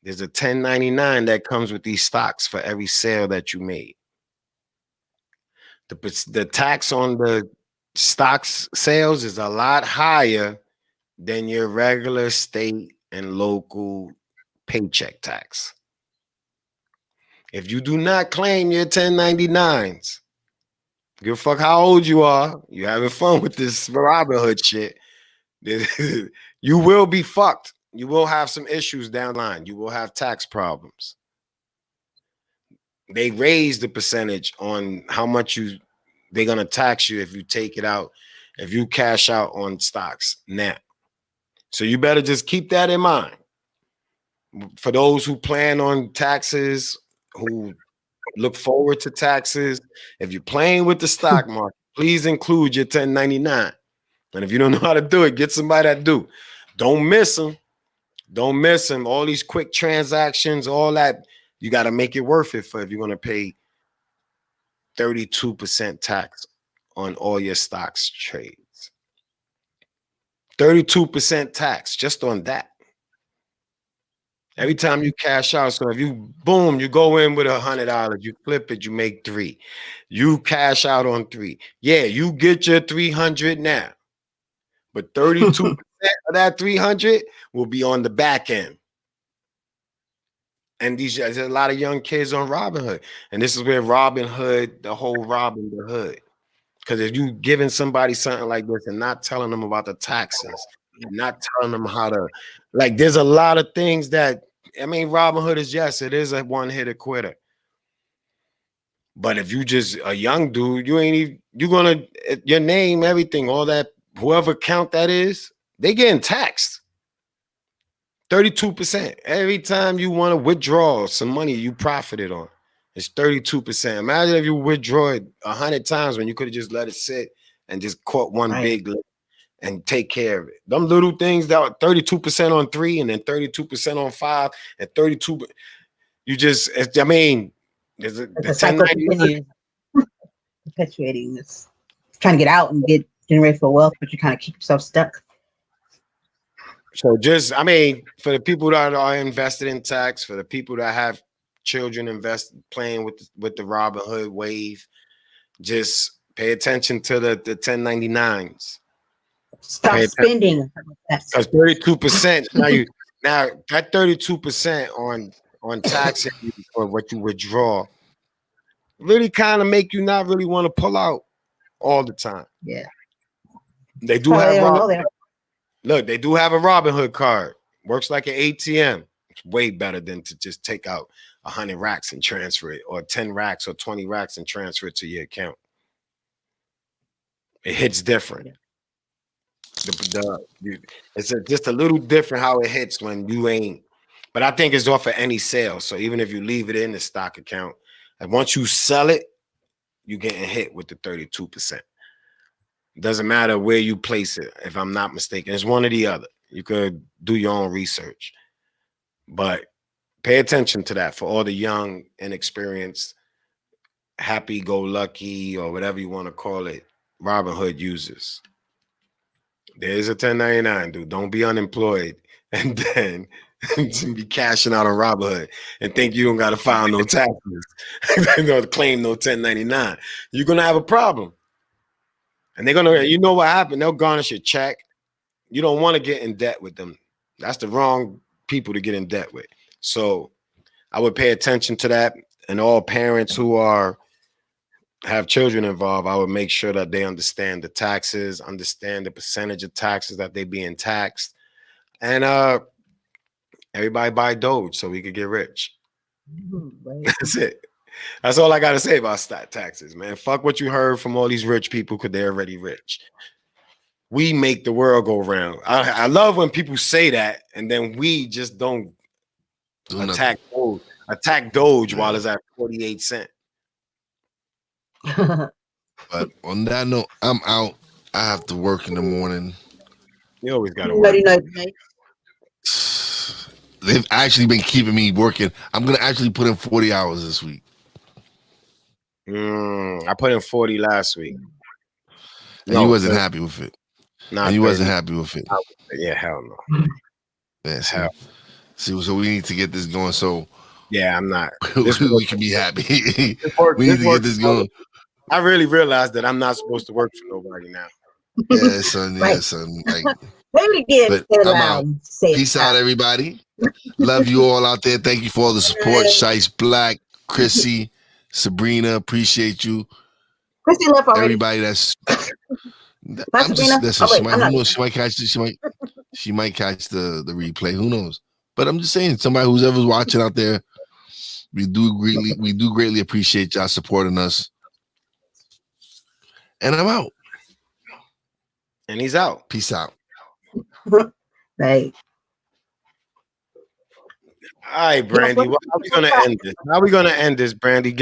there's a 1099 that comes with these stocks for every sale that you made. The tax on the stocks sales is a lot higher than your regular state and local paycheck tax. If you do not claim your 1099s, give a fuck how old you are, you having fun with this Robinhood shit, you will be fucked. You will have some issues down the line. You will have tax problems. They raised the percentage on how much they're gonna tax you if you take it out, if you cash out on stocks now. So you better just keep that in mind. For those who plan on taxes, who look forward to taxes, if you're playing with the stock market, please include your 1099. And if you don't know how to do it, get somebody that do. Don't miss them. Don't miss them. All these quick transactions, all that, you got to make it worth it for if you're going to pay 32% tax on all your stocks trades. 32% tax just on that. Every time you cash out, so if you boom, you go in with $100, you flip it, you make $3. You cash out on $3. Yeah, you get your 300 now, but 32% of that 300 will be on the back end. And there's a lot of young kids on Robinhood, and this is where Robinhood, the whole Robin the Hood. Because if you giving somebody something like this and not telling them about the taxes, not telling them how to, like, there's a lot of things that, I mean, Robinhood is, yes, it is a one-hitter quitter. But if you just a young dude, you ain't even, you're gonna, your name, everything, all that, whoever count that is, they getting taxed. 32%. Every time you want to withdraw some money you profited on, it's 32%. Imagine if you withdraw it 100 times when you could have just let it sit and just caught one big and take care of it. Them little things that were 32% on 3 and then 32% on 5 and 32. You just, I mean, there's the cycle continues, perpetuating this, trying to get out and get generational wealth, but you kind of keep yourself stuck. So just, I mean, for the people that are invested in tax, for the people that have children playing with the Robinhood wave, just pay attention to the 1099s. Stop spending. Because 32% now that 32% on taxes for what you withdraw really kind of make you not really want to pull out all the time. Yeah. They do have look, they do have a Robinhood card. Works like an ATM. It's way better than to just take out 100 racks and transfer it, or 10 racks or 20 racks and transfer it to your account. It hits different. It's just a little different how it hits when you ain't. But I think it's off of any sale. So even if you leave it in the stock account, and once you sell it, you're getting hit with the 32%. Doesn't matter where you place it, if I'm not mistaken. It's one or the other. You could do your own research. But pay attention to that for all the young, inexperienced, happy-go-lucky, or whatever you want to call it, Robinhood users. There's a 1099, dude. Don't be unemployed and then be cashing out on Robinhood and think you don't got to file no taxes or claim no 1099. You're going to have a problem. And they're going to, you know what happened? They'll garnish your check. You don't want to get in debt with them. That's the wrong people to get in debt with. So I would pay attention to that. And all parents who have children involved, I would make sure that they understand the taxes, understand the percentage of taxes that they being taxed. And everybody buy Doge so we could get rich. That's it. That's all I got to say about stock taxes, man. Fuck what you heard from all these rich people because they're already rich. we make the world go round. I love when people say that, and then we just don't Do attack nothing. Doge, attack Doge while Yeah. it's at 48 cents. But on that note, I'm out. I have to work in the morning. You always got to work. Nutty, nutty, nutty. They've actually been keeping me working. I'm gonna actually put in 40 hours this week. I put in 40 last week. And you No, wasn't happy with it. And not you 30. wasn't happy with it. Yeah, hell no. Yeah, Hell. see, so we need to get this going so Yeah, I'm not. This we can be happy. We need this to work. get this going. I really realized that I'm not supposed to work for nobody now. Yeah, son. Yeah, Right. son. Like, Say it again. but Say it I'm loud. out. Say it Peace loud. out, everybody. Love you all out there. Thank you for all the support. Shice Black, Chrissy, Sabrina, appreciate you. Christy left already. Everybody that's Bye, I'm just Sabrina. listen, Oh, wait, I'm who not. knows, she might catch the replay. Who knows? But I'm just saying, somebody who's ever watching out there, we do greatly appreciate y'all supporting us. And I'm out. And he's out. Peace out. Right. All right, Brandy. How are we gonna end this? How are we gonna end this, Brandy?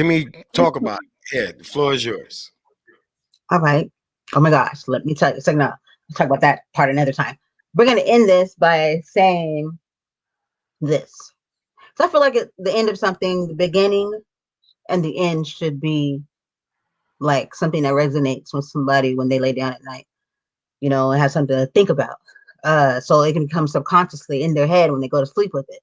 Talk about it. Yeah, the floor is yours. All right. Oh my gosh. Let me tell you. So now, we'll talk about that part another time. We're going to end this by saying this. So I feel like at the end of something, the beginning and the end should be like something that resonates with somebody when they lay down at night, and have something to think about. So it can become subconsciously in their head when they go to sleep with it.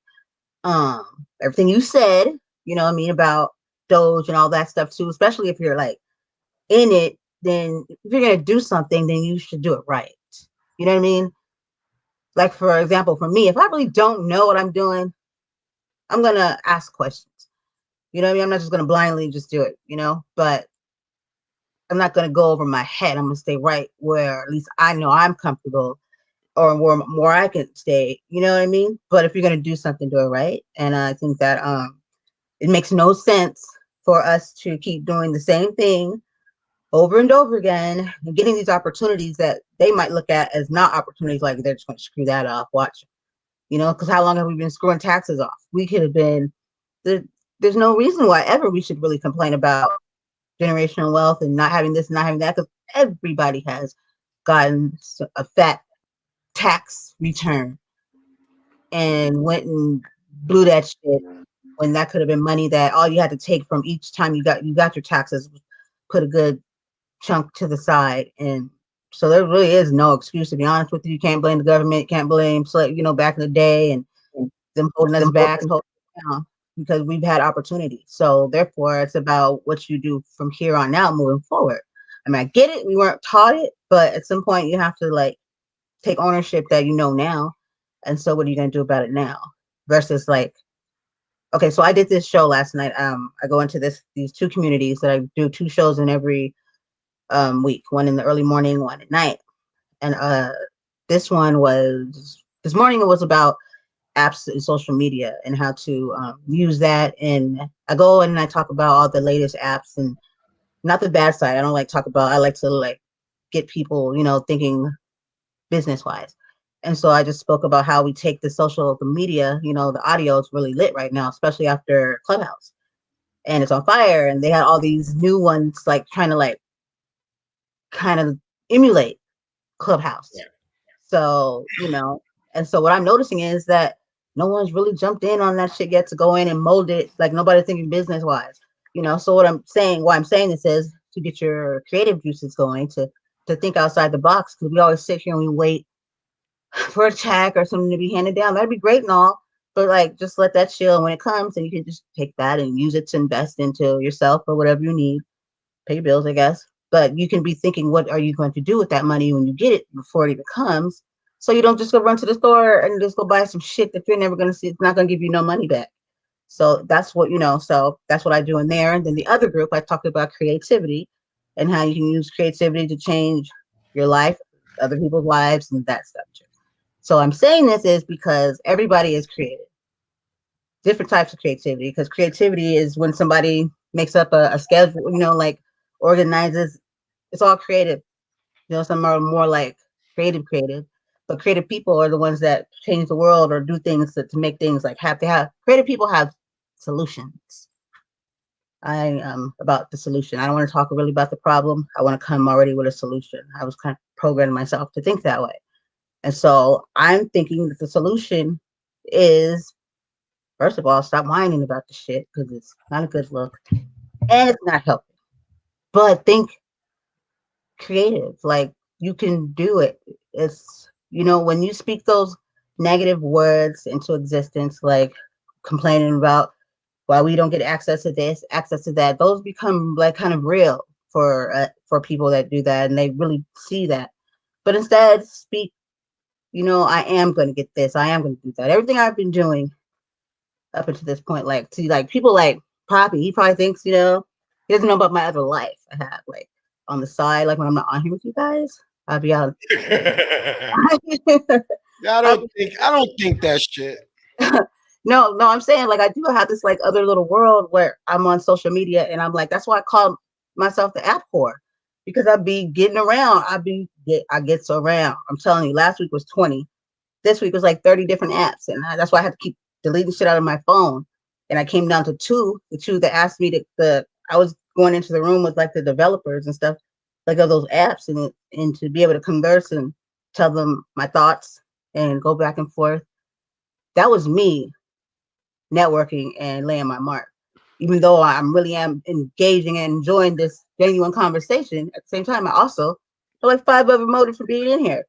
Everything you said, what I mean, about Doge and all that stuff too, especially if you're like in it, then if you're gonna do something, then you should do it right. You know what I mean? Like, for example, for me, if I really don't know what I'm doing, I'm gonna ask questions. You know what I mean? I'm not just gonna blindly just do it, but I'm not gonna go over my head. I'm gonna stay right where at least I know I'm comfortable, or where I can stay, you know what I mean? But if you're gonna do something, do it right. And I think that it makes no sense for us to keep doing the same thing over and over again and getting these opportunities that they might look at as not opportunities, like they're just going to screw that off. Watch, because how long have we been screwing taxes off? We could have been there. There's no reason why ever we should really complain about generational wealth and not having this, not having that, because everybody has gotten a fat tax return and went and blew that shit when that could have been money that all you had to take from each time you got your taxes, put a good chunk to the side. And so there really is no excuse, to be honest with you. You can't blame the government, can't blame back in the day and them holding us back and holding us down, because we've had opportunity. So therefore it's about what you do from here on out moving forward. I mean, I get it, we weren't taught it, but at some point you have to like take ownership that now. And so what are you going to do about it now? Versus like, okay, so I did this show last night. I go into these two communities that I do 2 shows in every week, one in the early morning, one at night. And this morning it was about apps and social media and how to use that. And I go and I talk about all the latest apps, and not the bad side. I like to like get people, thinking business wise. And so I just spoke about how we take the media, the audio is really lit right now, especially after Clubhouse. And it's on fire. And they had all these new ones like trying to like kind of emulate Clubhouse. Yeah. So, and so what I'm noticing is that no one's really jumped in on that shit yet to go in and mold it. Like nobody's thinking business wise, So why I'm saying this is to get your creative juices going, to think outside the box, because we always sit here and we wait for a check or something to be handed down. That'd be great and all, but like just let that chill. When it comes, and you can just take that and use it to invest into yourself or whatever you need, pay your bills, I guess. But you can be thinking, what are you going to do with that money when you get it before it even comes? So you don't just go run to the store and just go buy some shit that you're never going to see. It's not going to give you no money back. So that's what, so that's what I do in there. And then the other group, I talked about creativity and how you can use creativity to change your life, other people's lives, and that stuff too. So I'm saying this is because everybody is creative, different types of creativity, because creativity is when somebody makes up a schedule, like organizes. It's all creative. Some are more like creative, but creative people are the ones that change the world or do things to make things like have to have creative people have solutions. I am about the solution. I don't want to talk really about the problem. I want to come already with a solution. I was kind of programming myself to think that way. And so I'm thinking that the solution is, first of all, stop whining about the shit because it's not a good look and it's not helping. But think creative. Like you can do it. It's, when you speak those negative words into existence, like complaining about why we don't get access to this, access to that, those become like kind of real for people that do that and they really see that. But instead, speak. I am going to get this. I am going to do that. Everything I've been doing up until this point, like to like people like Papi, he probably thinks, he doesn't know about my other life I have, like on the side, like when I'm not on here with you guys, I'll be out. I don't think that shit. No, I'm saying like I do have this like other little world where I'm on social media and I'm like, that's why I call myself the app whore because I be getting around. I get so around. I'm telling you, last week was 20. This week was like 30 different apps. And that's why I had to keep deleting shit out of my phone. And I came down to the two that asked me I was going into the room with like the developers and stuff, like of those apps and to be able to converse and tell them my thoughts and go back and forth. That was me networking and laying my mark. Even though I'm really am engaging and enjoying this genuine conversation, at the same time, I also have like 5 other motives for being in here.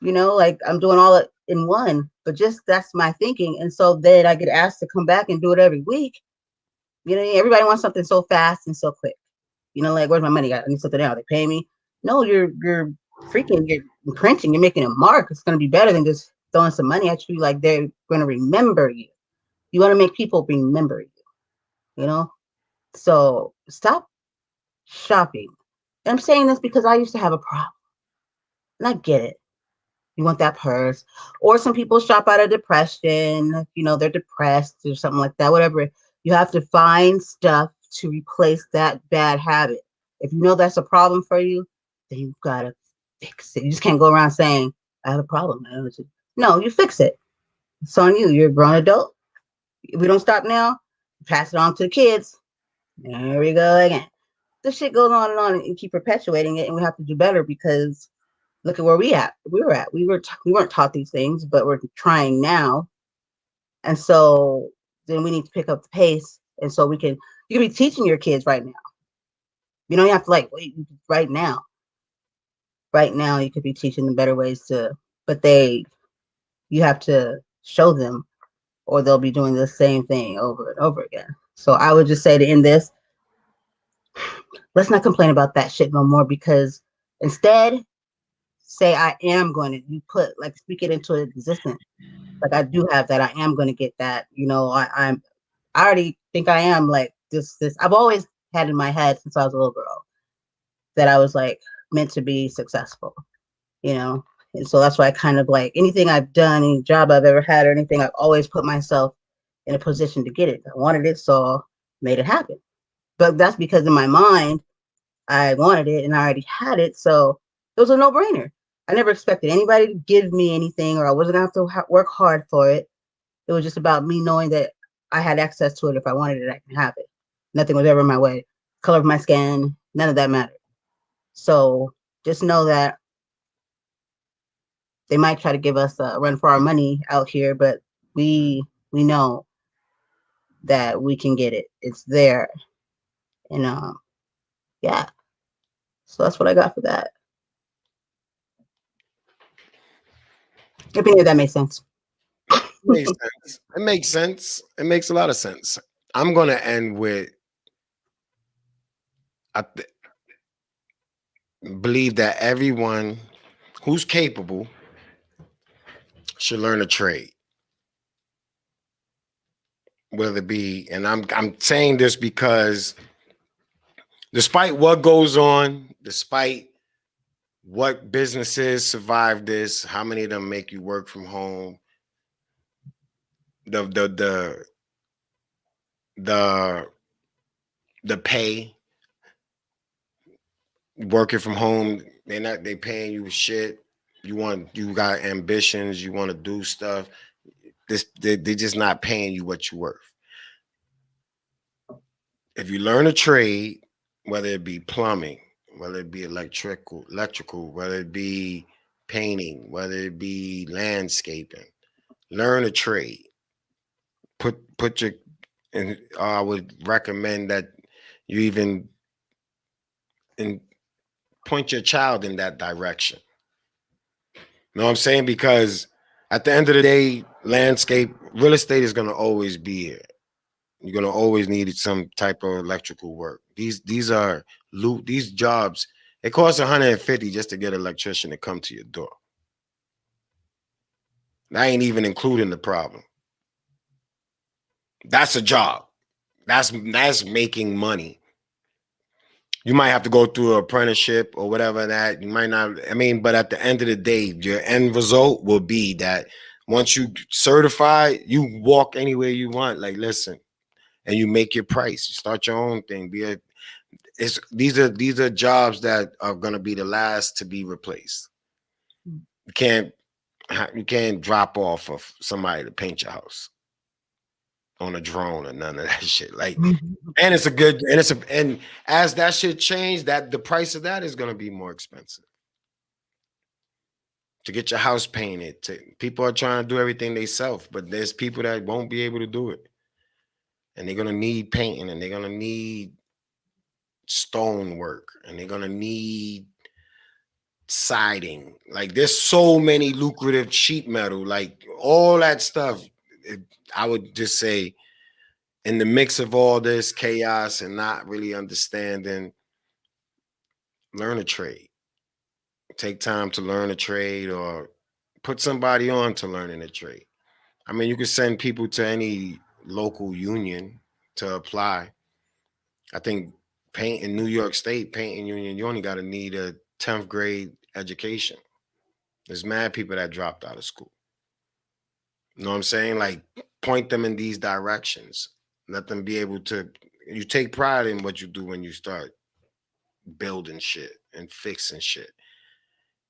Like I'm doing all it in one, but just that's my thinking. And so then I get asked to come back and do it every week. Everybody wants something so fast and so quick. Like where's my money? I need something now. They pay me. No, you're freaking, you're printing, you're making a mark. It's gonna be better than just throwing some money at you. Like they're gonna remember you. You want to make people remember you, you know? So stop shopping. And I'm saying this because I used to have a problem. And I get it. You want that purse. Or some people shop out of depression, they're depressed or something like that, whatever. You have to find stuff to replace that bad habit. If you know that's a problem for you, then you've got to fix it. You just can't go around saying, I have a problem. No, you fix it. It's on you. You're a grown adult. If we don't stop now, pass it on to the kids. There we go again. This shit goes on and keep perpetuating it, and we have to do better because look at where we were at. We weren't taught these things, but we're trying now, and so then we need to pick up the pace, and so you can be teaching your kids right now. You don't have to like wait right now. Right now, you could be teaching them better ways but you have to show them, or they'll be doing the same thing over and over again. So I would just say to end this, let's not complain about that shit no more because instead say I am going to you put like speak it into existence. Like I do have that. I am going to get that. I already think I am like this. I've always had in my head since I was a little girl that I was like meant to be successful, you know? And so that's why I kind of like anything I've done, any job I've ever had or anything, I've always put myself in a position to get it. I wanted it, so made it happen. But that's because in my mind, I wanted it and I already had it. So it was a no brainer. I never expected anybody to give me anything or I wasn't going to have to work hard for it. It was just about me knowing that I had access to it. If I wanted it, I can have it. Nothing was ever in my way. Color of my skin, none of that mattered. So just know that they might try to give us a run for our money out here, but we know that we can get it. It's there. And yeah. So that's what I got for that. If any of that makes sense. Makes sense. It makes sense. It makes a lot of sense. I'm gonna end with I believe that everyone who's capable should learn a trade. Whether it be, and I'm saying this because despite what goes on, despite what businesses survive this, how many of them make you work from home, the the the the the pay, working from home, they paying you shit you got ambitions, you want to do stuff. They're just not paying you what you're worth. If you learn a trade, whether it be plumbing, whether it be electrical, whether it be painting, whether it be landscaping, learn a trade. Put your and I would recommend that you even and point your child in that direction. You know what I'm saying? Because at the end of the day, landscape, real estate is gonna always be here. You're gonna always need some type of electrical work. These jobs. It costs 150 just to get an electrician to come to your door. That ain't even including the problem. That's a job. That's making money. You might have to go through an apprenticeship or whatever that you might not. I mean, but at the end of the day, your end result will be that once you certify, you walk anywhere you want. Like, listen, and you make your price. You start your own thing. These are jobs that are gonna be the last to be replaced. You can't drop off of somebody to paint your house on a drone or none of that shit. Like, and it's a good and as that shit change, that the price of that is gonna be more expensive. To get your house painted, people are trying to do everything themselves, but there's people that won't be able to do it. And they're gonna need painting and they're gonna need stone work and they're gonna need siding. Like there's so many lucrative sheet metal, like all that stuff. I would just say in the mix of all this chaos and not really understanding, learn a trade. Take time to learn a trade or put somebody on to learning a trade. I mean, you could send people to any local union to apply. I think paint in New York State, painting union, you only got to need a 10th grade education. There's mad people that dropped out of school. You know what I'm saying? Like, point them in these directions. Let them be able to. You take pride in what you do when you start building shit and fixing shit.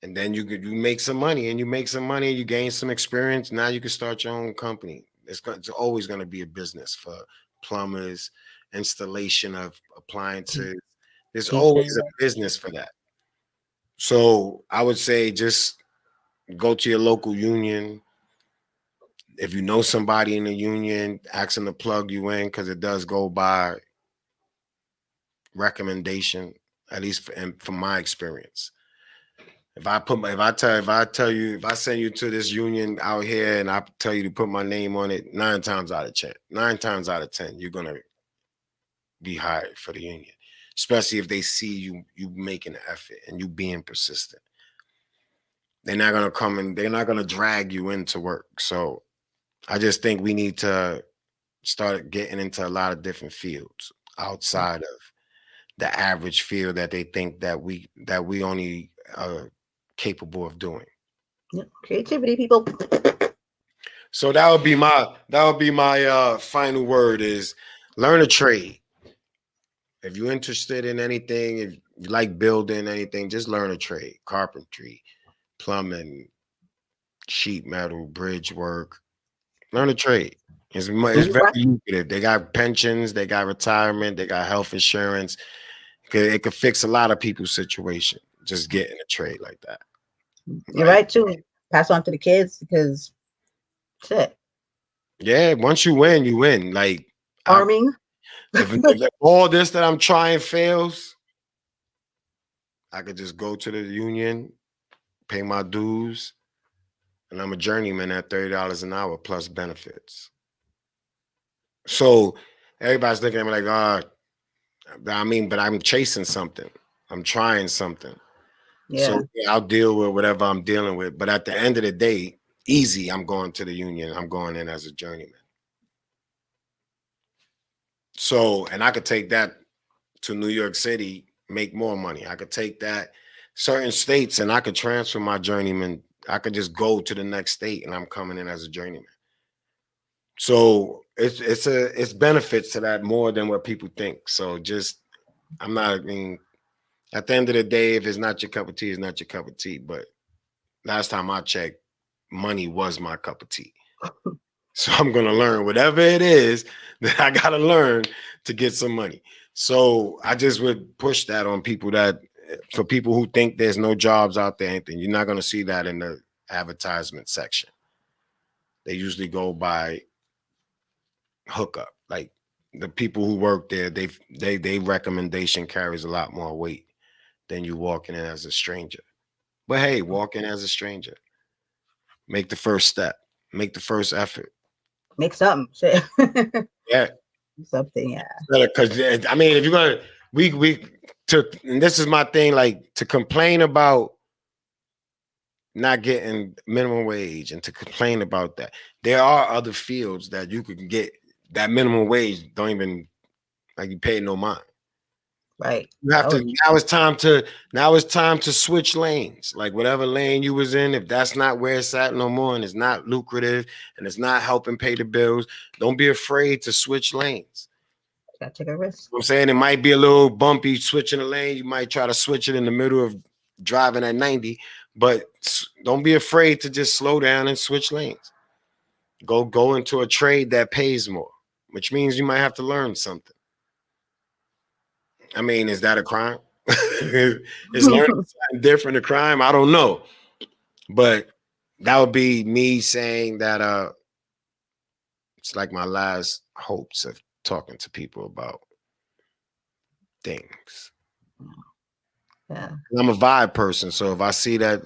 And then you make some money and you make some money, you gain some experience. Now you can start your own company. It's always going to be a business for plumbers, installation of appliances. There's always a business for that. So I would say just go to your local union. If you know somebody in the union, ask them to plug you in because it does go by recommendation, at least from my experience. If I tell you, if I send you to this union out here and I tell you to put my name on it, 9 times out of 10, you're gonna be hired for the union. Especially if they see you making an effort and you being persistent. They're not gonna come and they're not gonna drag you into work. So I just think we need to start getting into a lot of different fields outside of the average field that they think that we only capable of doing. Creativity, people. So that would be my final word is learn a trade. If you're interested in anything, if you like building anything, just learn a trade. Carpentry, plumbing, sheet metal, bridge work. Learn a trade. It's very lucrative. They got pensions, they got retirement, they got health insurance. It could fix a lot of people's situation. Just getting a trade like that. You're right too. Pass on to the kids because shit. Yeah, once you win, you win. Like Farming. if all this that I'm trying fails, I could just go to the union, pay my dues, and I'm a journeyman at $30 an hour plus benefits. So everybody's looking at me like, I mean, but I'm chasing something. I'm trying something. Yeah. So yeah, I'll deal with whatever I'm dealing with. But at the end of the day, easy, I'm going to the union. I'm going in as a journeyman. So, and I could take that to New York City, make more money. I could take that certain states and I could transfer my journeyman. I could just go to the next state and I'm coming in as a journeyman. So it's benefits to that more than what people think. So just I mean, at the end of the day, if it's not your cup of tea, it's not your cup of tea. But last time I checked, money was my cup of tea. So I'm gonna learn whatever it is that I gotta learn to get some money. So I just would push that on people that for people who think there's no jobs out there, anything, you're not gonna see that in the advertisement section. They usually go by hookup. Like the people who work there, they recommendation carries a lot more weight than you walking in as a stranger. But hey, walk in as a stranger. Make the first step. Make the first effort. Make something. Shit. Yeah. Something, yeah. Because I mean, if you're gonna we took, and this is my thing, like to complain about not getting minimum wage and to complain about that. There are other fields that you could get that minimum wage don't even like you pay no mind. Right. You have to now it's time to switch lanes. Like whatever lane you was in, if that's not where it's at no more and it's not lucrative and it's not helping pay the bills, don't be afraid to switch lanes. Gotta take a risk. I'm saying it might be a little bumpy switching the lane. You might try to switch it in the middle of driving at 90, but don't be afraid to just slow down and switch lanes. Go into a trade that pays more, which means you might have to learn something. I mean, is that a crime? Is learning something different a crime? I don't know. But that would be me saying that it's like my last hopes of talking to people about things. Yeah. I'm a vibe person, so if I see that,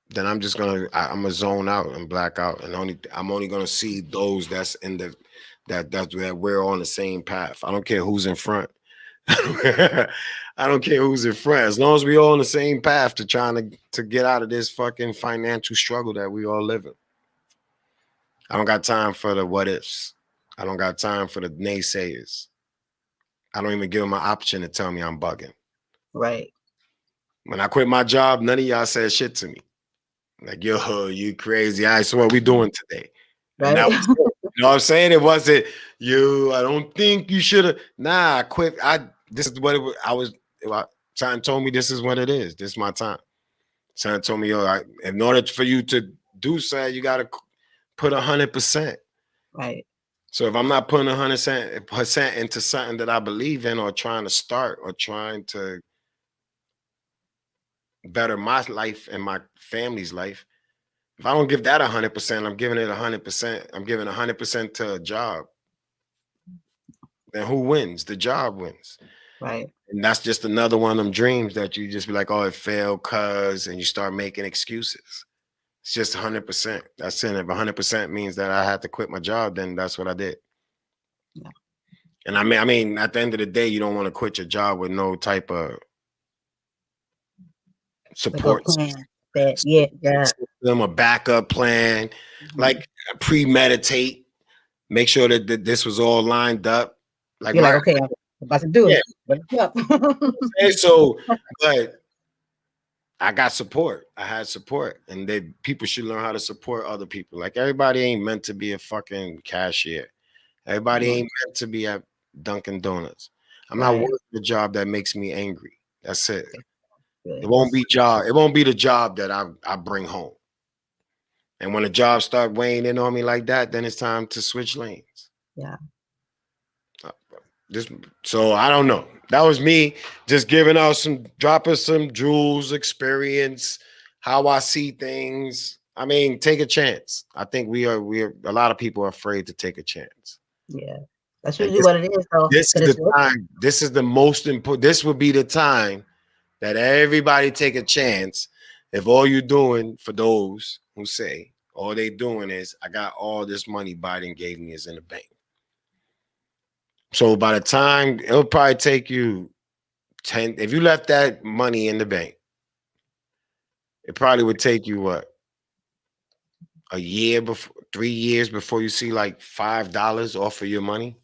then I'm just I'm gonna zone out and black out, and I'm only gonna see those that's in that we're on the same path. I don't care who's in front. I don't care who's in front. As long as we all on the same path to trying to get out of this fucking financial struggle that we all live in. I don't got time for the what ifs. I don't got time for the naysayers. I don't even give them an option to tell me I'm bugging. Right. When I quit my job, none of y'all said shit to me. Like, yo, you crazy. All right, so what we doing today? And Right. that was it. You know what I'm saying? It wasn't you. I don't think you should have. Nah, I quit. This is what it was. Son told me this is what it is. This is my time. Son told me, yo, in order for you to do so, you got to put 100%. Right. So if I'm not putting 100% into something that I believe in or trying to start or trying to better my life and my family's life, if I don't give that 100%, I'm giving it 100%. I'm giving 100% to a job. Then who wins? The job wins. Right. And that's just another one of them dreams that you just be like, oh, it failed cuz, and you start making excuses. It's just 100%. That's it. If 100% means that I had to quit my job, then that's what I did. Yeah. And I mean, at the end of the day, you don't want to quit your job with no type of support plan. Yeah. System, a backup plan, like premeditate, make sure that this was all lined up. Like you're like, okay, I'm about to do it. And so, but I got support. I had support, and people should learn how to support other people. Like everybody ain't meant to be a fucking cashier. Everybody ain't meant to be at Dunkin' Donuts. I'm not working a job that makes me angry. That's it. It won't be the job that I bring home. And when the job start weighing in on me like that, then it's time to switch lanes. Yeah. So I don't know. That was me just dropping some jewels, experience, how I see things. I mean, take a chance. I think we are a lot of people are afraid to take a chance. Yeah. That's usually what it is, though. This is the time. This is the most important. This would be the time that everybody take a chance. If all you're doing, for those who say all they doing is, I got all this money Biden gave me is in the bank. So by the time, it'll probably take you 10, if you left that money in the bank, it probably would take you what? A year before, 3 years before you see like $5 off of your money,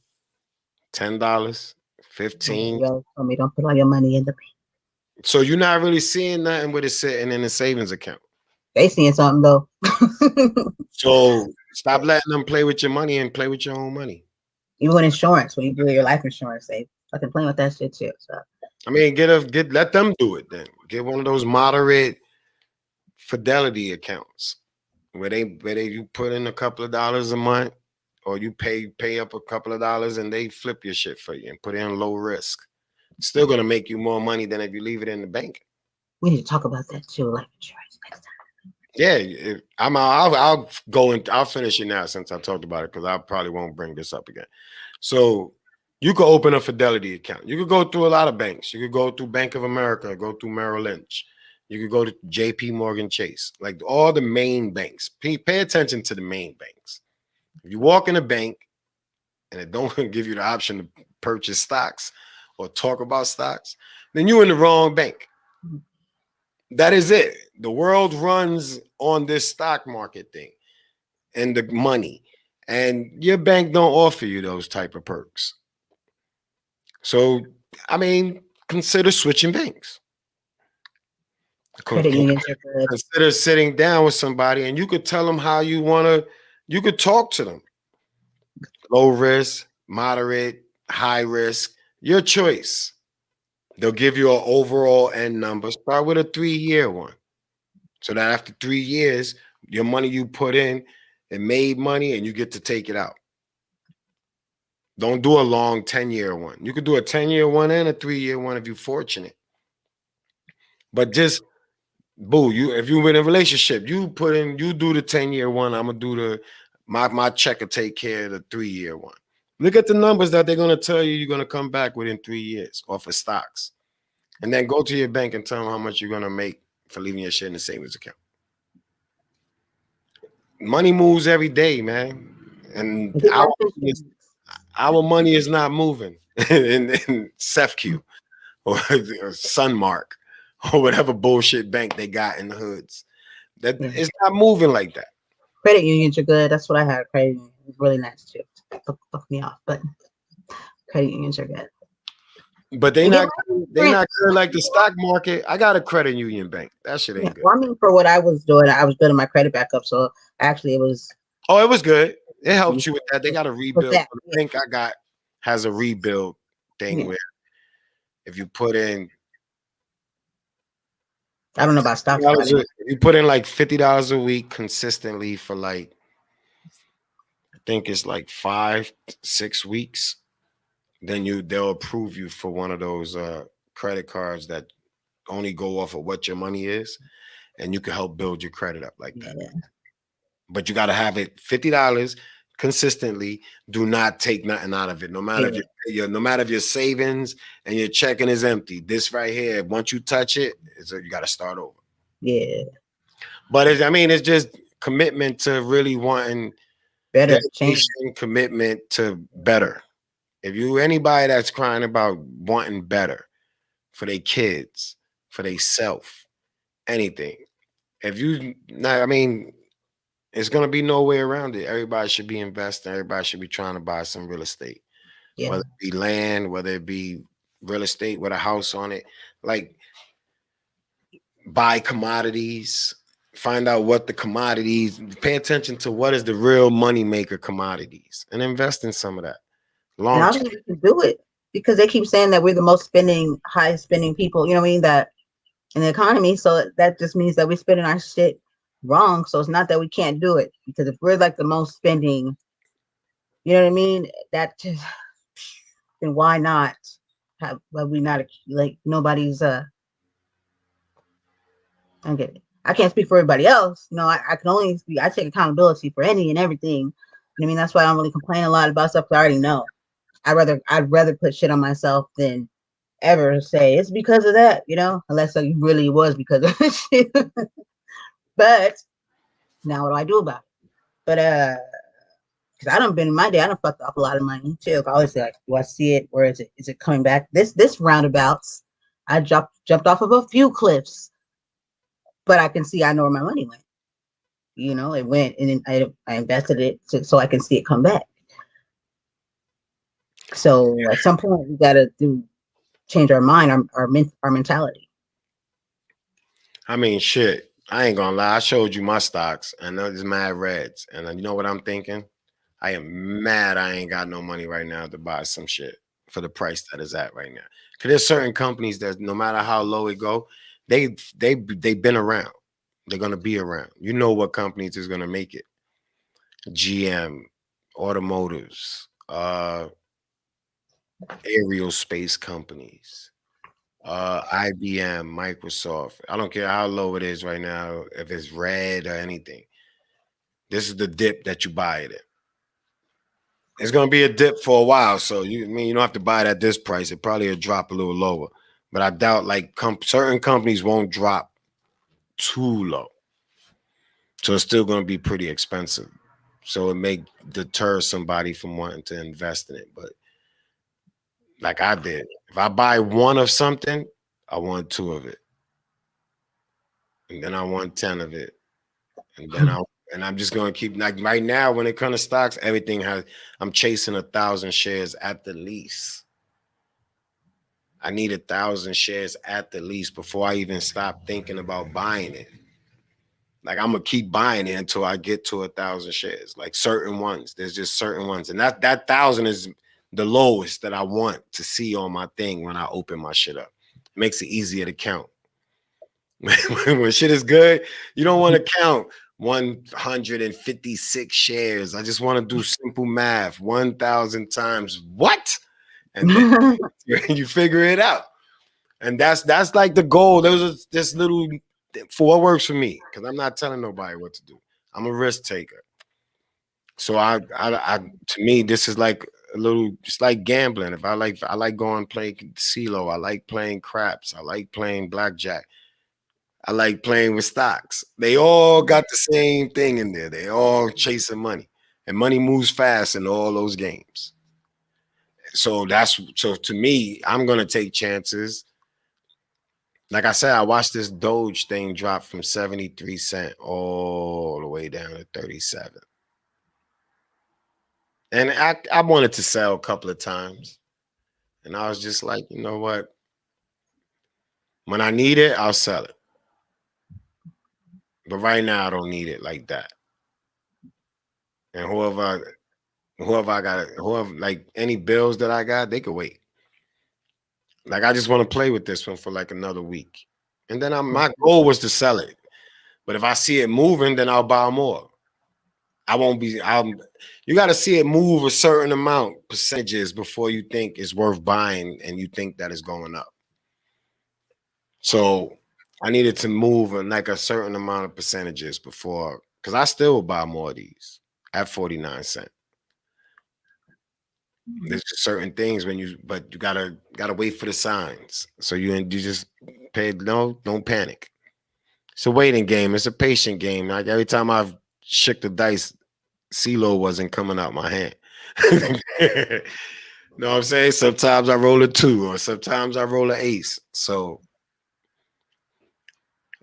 $10, 15. Yo, told me don't put all your money in the bank. So you're not really seeing nothing with it sitting in a savings account. They seeing something though. So stop letting them play with your money and play with your own money. Even with insurance, when you do your life insurance, they fucking playing with that shit too. So I mean, let them do it then. Get one of those moderate fidelity accounts where they you put in a couple of dollars a month, or you pay up a couple of dollars and they flip your shit for you and put in low risk. Still gonna make you more money than if you leave it in the bank. We need to talk about that too, life insurance next time. Yeah, I'll go and I'll finish it now since I talked about it, because I probably won't bring this up again. So you could open a Fidelity account. You could go through a lot of banks. You could go through Bank of America, go through Merrill Lynch. You could go to JP Morgan Chase, like all the main banks. Pay attention to the main banks. If you walk in a bank and it don't give you the option to purchase stocks or talk about stocks, then you're in the wrong bank. That is it. The world runs on this stock market thing and the money, and your bank don't offer you those type of perks. So, I mean, consider switching banks. Credit unions are good. Consider sitting down with somebody and you could tell them how you want to, you could talk to them. Low risk, moderate, high risk, your choice. They'll give you an overall end number. Start with a 3-year one. So that after 3 years, your money you put in, it made money and you get to take it out. Don't do a long 10-year one. You could do a 10-year one and a 3-year one if you're fortunate. But just if you're in a relationship, you do the 10-year one. I'm gonna do my check will take care of the 3-year one. Look at the numbers that they're gonna tell you you're gonna come back within 3 years off of stocks. And then go to your bank and tell them how much you're gonna make for leaving your shit in the savings account. Money moves every day, man. And our money is not moving in SEFQ or Sunmark or whatever bullshit bank they got in the hoods. That it's not moving like that. Credit unions are good. That's what I had. Credit union is really nice too. Fuck me off, but credit unions are good. But they're not good like the stock market. I got a credit union bank. That shit ain't good. Well, I mean, for what I was doing, I was building my credit back up. So actually, it was. Oh, it was good. It helped you with that. They got a rebuild. The bank I got has a rebuild thing where if you put in, I don't know about stocks. You put in like $50 a week consistently for like, I think it's like 5-6 weeks. Then they'll approve you for one of those credit cards that only go off of what your money is, and you can help build your credit up like that. Yeah. But you got to have it $50 consistently. Do not take nothing out of it. No matter if your savings and your checking is empty. This right here, once you touch it, you got to start over. Yeah. But it's just commitment to really wanting better, commitment to better. If you anybody that's crying about wanting better for their kids, for their self, anything. If you it's gonna be no way around it. Everybody should be investing. Everybody should be trying to buy some real estate, whether it be land, whether it be real estate with a house on it. Like, buy commodities. Find out what the commodities. Pay attention to what is the real money maker commodities, and invest in some of that. And I don't think we can do it because they keep saying that we're the most highest spending people. You know what I mean? That in the economy. So that just means that we're spending our shit wrong. So it's not that we can't do it, because if we're like the most spending, you know what I mean, that just, then why not have we not, like, nobody's I get it. I can't speak for everybody else, I can only speak, I take accountability for any and everything. You know what I mean? That's why I don't really complain a lot about stuff I already know. I'd rather put shit on myself than ever say it's because of that, unless it really was because of shit. But now what do I do about it? But because I done been in my day, I done fucked up a lot of money too. I always say, like, do I see it? Where is it? Is it coming back? This roundabouts, I jumped off of a few cliffs, but I can see, I know where my money went. It went, and then I invested it so I can see it come back. So at some point we gotta change our mind, our mentality. Shit. I ain't gonna lie. I showed you my stocks, and there's mad reds. And you know what I'm thinking? I am mad I ain't got no money right now to buy some shit for the price that is at right now. Because there's certain companies that no matter how low it go, they've been around. They're gonna be around. You know what companies is gonna make it. GM, automotives, aerial space companies, IBM, Microsoft. I don't care how low it is right now, if it's red or anything. This is the dip that you buy it in. It's gonna be a dip for a while, so you don't have to buy it at this price. It probably will drop a little lower, but I doubt like certain companies won't drop too low, so it's still gonna be pretty expensive. So it may deter somebody from wanting to invest in it. But like I did, if I buy one of something, I want two of it, and then I want 10 of it, and then I'm just gonna keep like right now when it comes to stocks, everything has. I'm chasing 1,000 shares at the least. I need 1,000 shares at the least before I even stop thinking about buying it. Like I'm gonna keep buying it until I get to 1,000 shares. Like certain ones, there's just certain ones, and that thousand is the lowest that I want to see on my thing when I open my shit up. It makes it easier to count. When shit is good, you don't want to count 156 shares. I just want to do simple math. 1,000 times what? And then you figure it out. And that's like the goal. Those are just little for what works for me because I'm not telling nobody what to do. I'm a risk taker. So I to me this is like a little just like gambling. If I like going playing CeeLo, I like playing craps, I like playing blackjack, I like playing with stocks. They all got the same thing in there. They all chasing money, and money moves fast in all those games. So to me, I'm gonna take chances. Like I said, I watched this Doge thing drop from 73 cents all the way down to 37. And I wanted to sell a couple of times. And I was just like, you know what? When I need it, I'll sell it. But right now I don't need it like that. And whoever I got, whoever like any bills that I got, they could wait. Like I just want to play with this one for like another week. And then my goal was to sell it. But if I see it moving, then I'll buy more. I won't be. You got to see it move a certain amount percentages before you think it's worth buying, and you think that it's going up. So I needed to move in like a certain amount of percentages before, because I still will buy more of these at 49 cents. There's just certain things but you gotta wait for the signs. So you just pay. No, don't panic. It's a waiting game. It's a patient game. Like every time I've shook the dice, CeeLo wasn't coming out my hand. Know what I'm saying? Sometimes I roll a 2 or sometimes I roll an ace. So,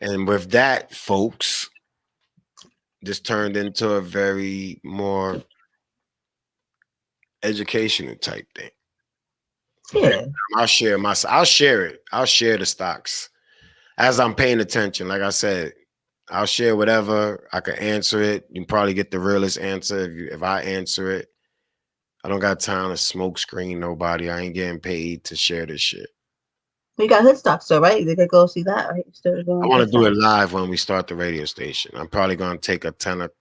and with that, folks, this turned into a very more educational type thing. Yeah. I'll share it. I'll share the stocks as I'm paying attention. Like I said, I'll share whatever I can answer it. You can probably get the realest answer if I answer it. I don't got time to smoke screen nobody. I ain't getting paid to share this shit. You got hood stocks, so right? You could go see that, right? Still I doing want hood to do it stocks. live when we start the radio station. I'm probably going to take a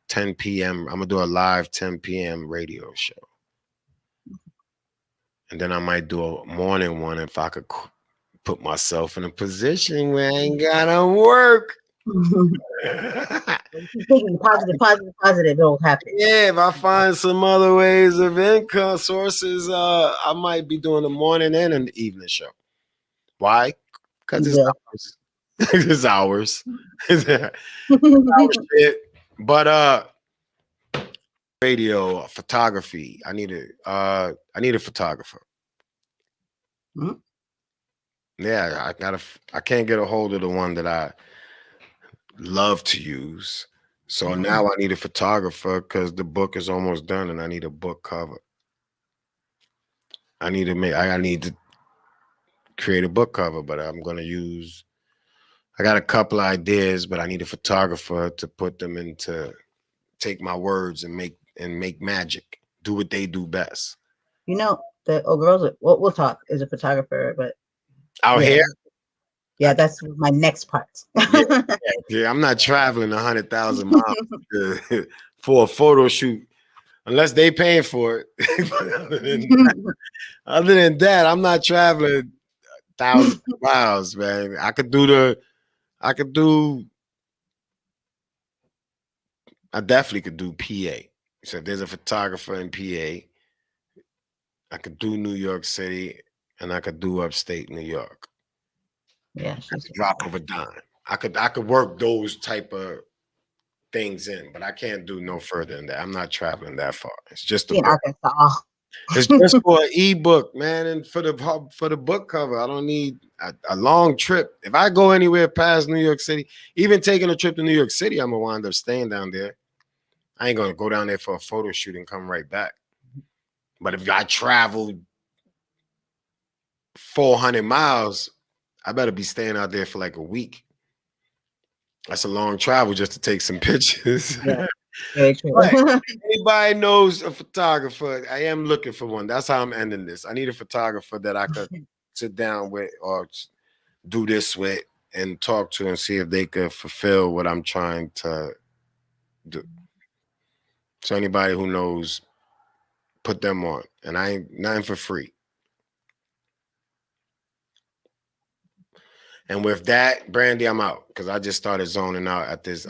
10 p.m. I'm going to do a live 10 p.m. radio show. And then I might do a morning one if I could put myself in a position where I ain't got to work. Thinking positive, it'll happen. Yeah, if I find some other ways of income sources, I might be doing a morning and an evening show. Why? Because it's ours. It's ours. It's our shit. But radio photography. I need a photographer. Mm-hmm. Yeah, I can't get a hold of the one that I love to use. So now I need a photographer because the book is almost done and I need a book cover. I need to create a book cover, but I got a couple of ideas, but I need a photographer to put them into take my words and make magic. Do what they do best. You know, the girls we'll talk is a photographer, but Out here? Yeah, that's my next part. Yeah, I'm not traveling 100,000 miles for a photo shoot unless they paying for it. Other than that, I'm not traveling thousands of miles, man. I could do, I definitely could do PA. So if there's a photographer in PA, I could do New York City and I could do upstate New York. Yeah, I she's could drop of a dime. I could work those type of things in, but I can't do no further than that. I'm not traveling that far. It's just a in book. Arkansas. It's just for an ebook, man, and for the book cover. I don't need a long trip. If I go anywhere past New York City, even taking a trip to New York City, I'm gonna wind up staying down there. I ain't gonna go down there for a photo shoot and come right back. But if I travel 400 miles, I better be staying out there for like a week. That's a long travel just to take some pictures. Yeah, very true. Right. Anybody knows a photographer? I am looking for one. That's how I'm ending this. I need a photographer that I could sit down with or do this with and talk to and see if they could fulfill what I'm trying to do. So anybody who knows, put them on. And I ain't nothing for free. And with that, Brandy, I'm out because I just started zoning out at this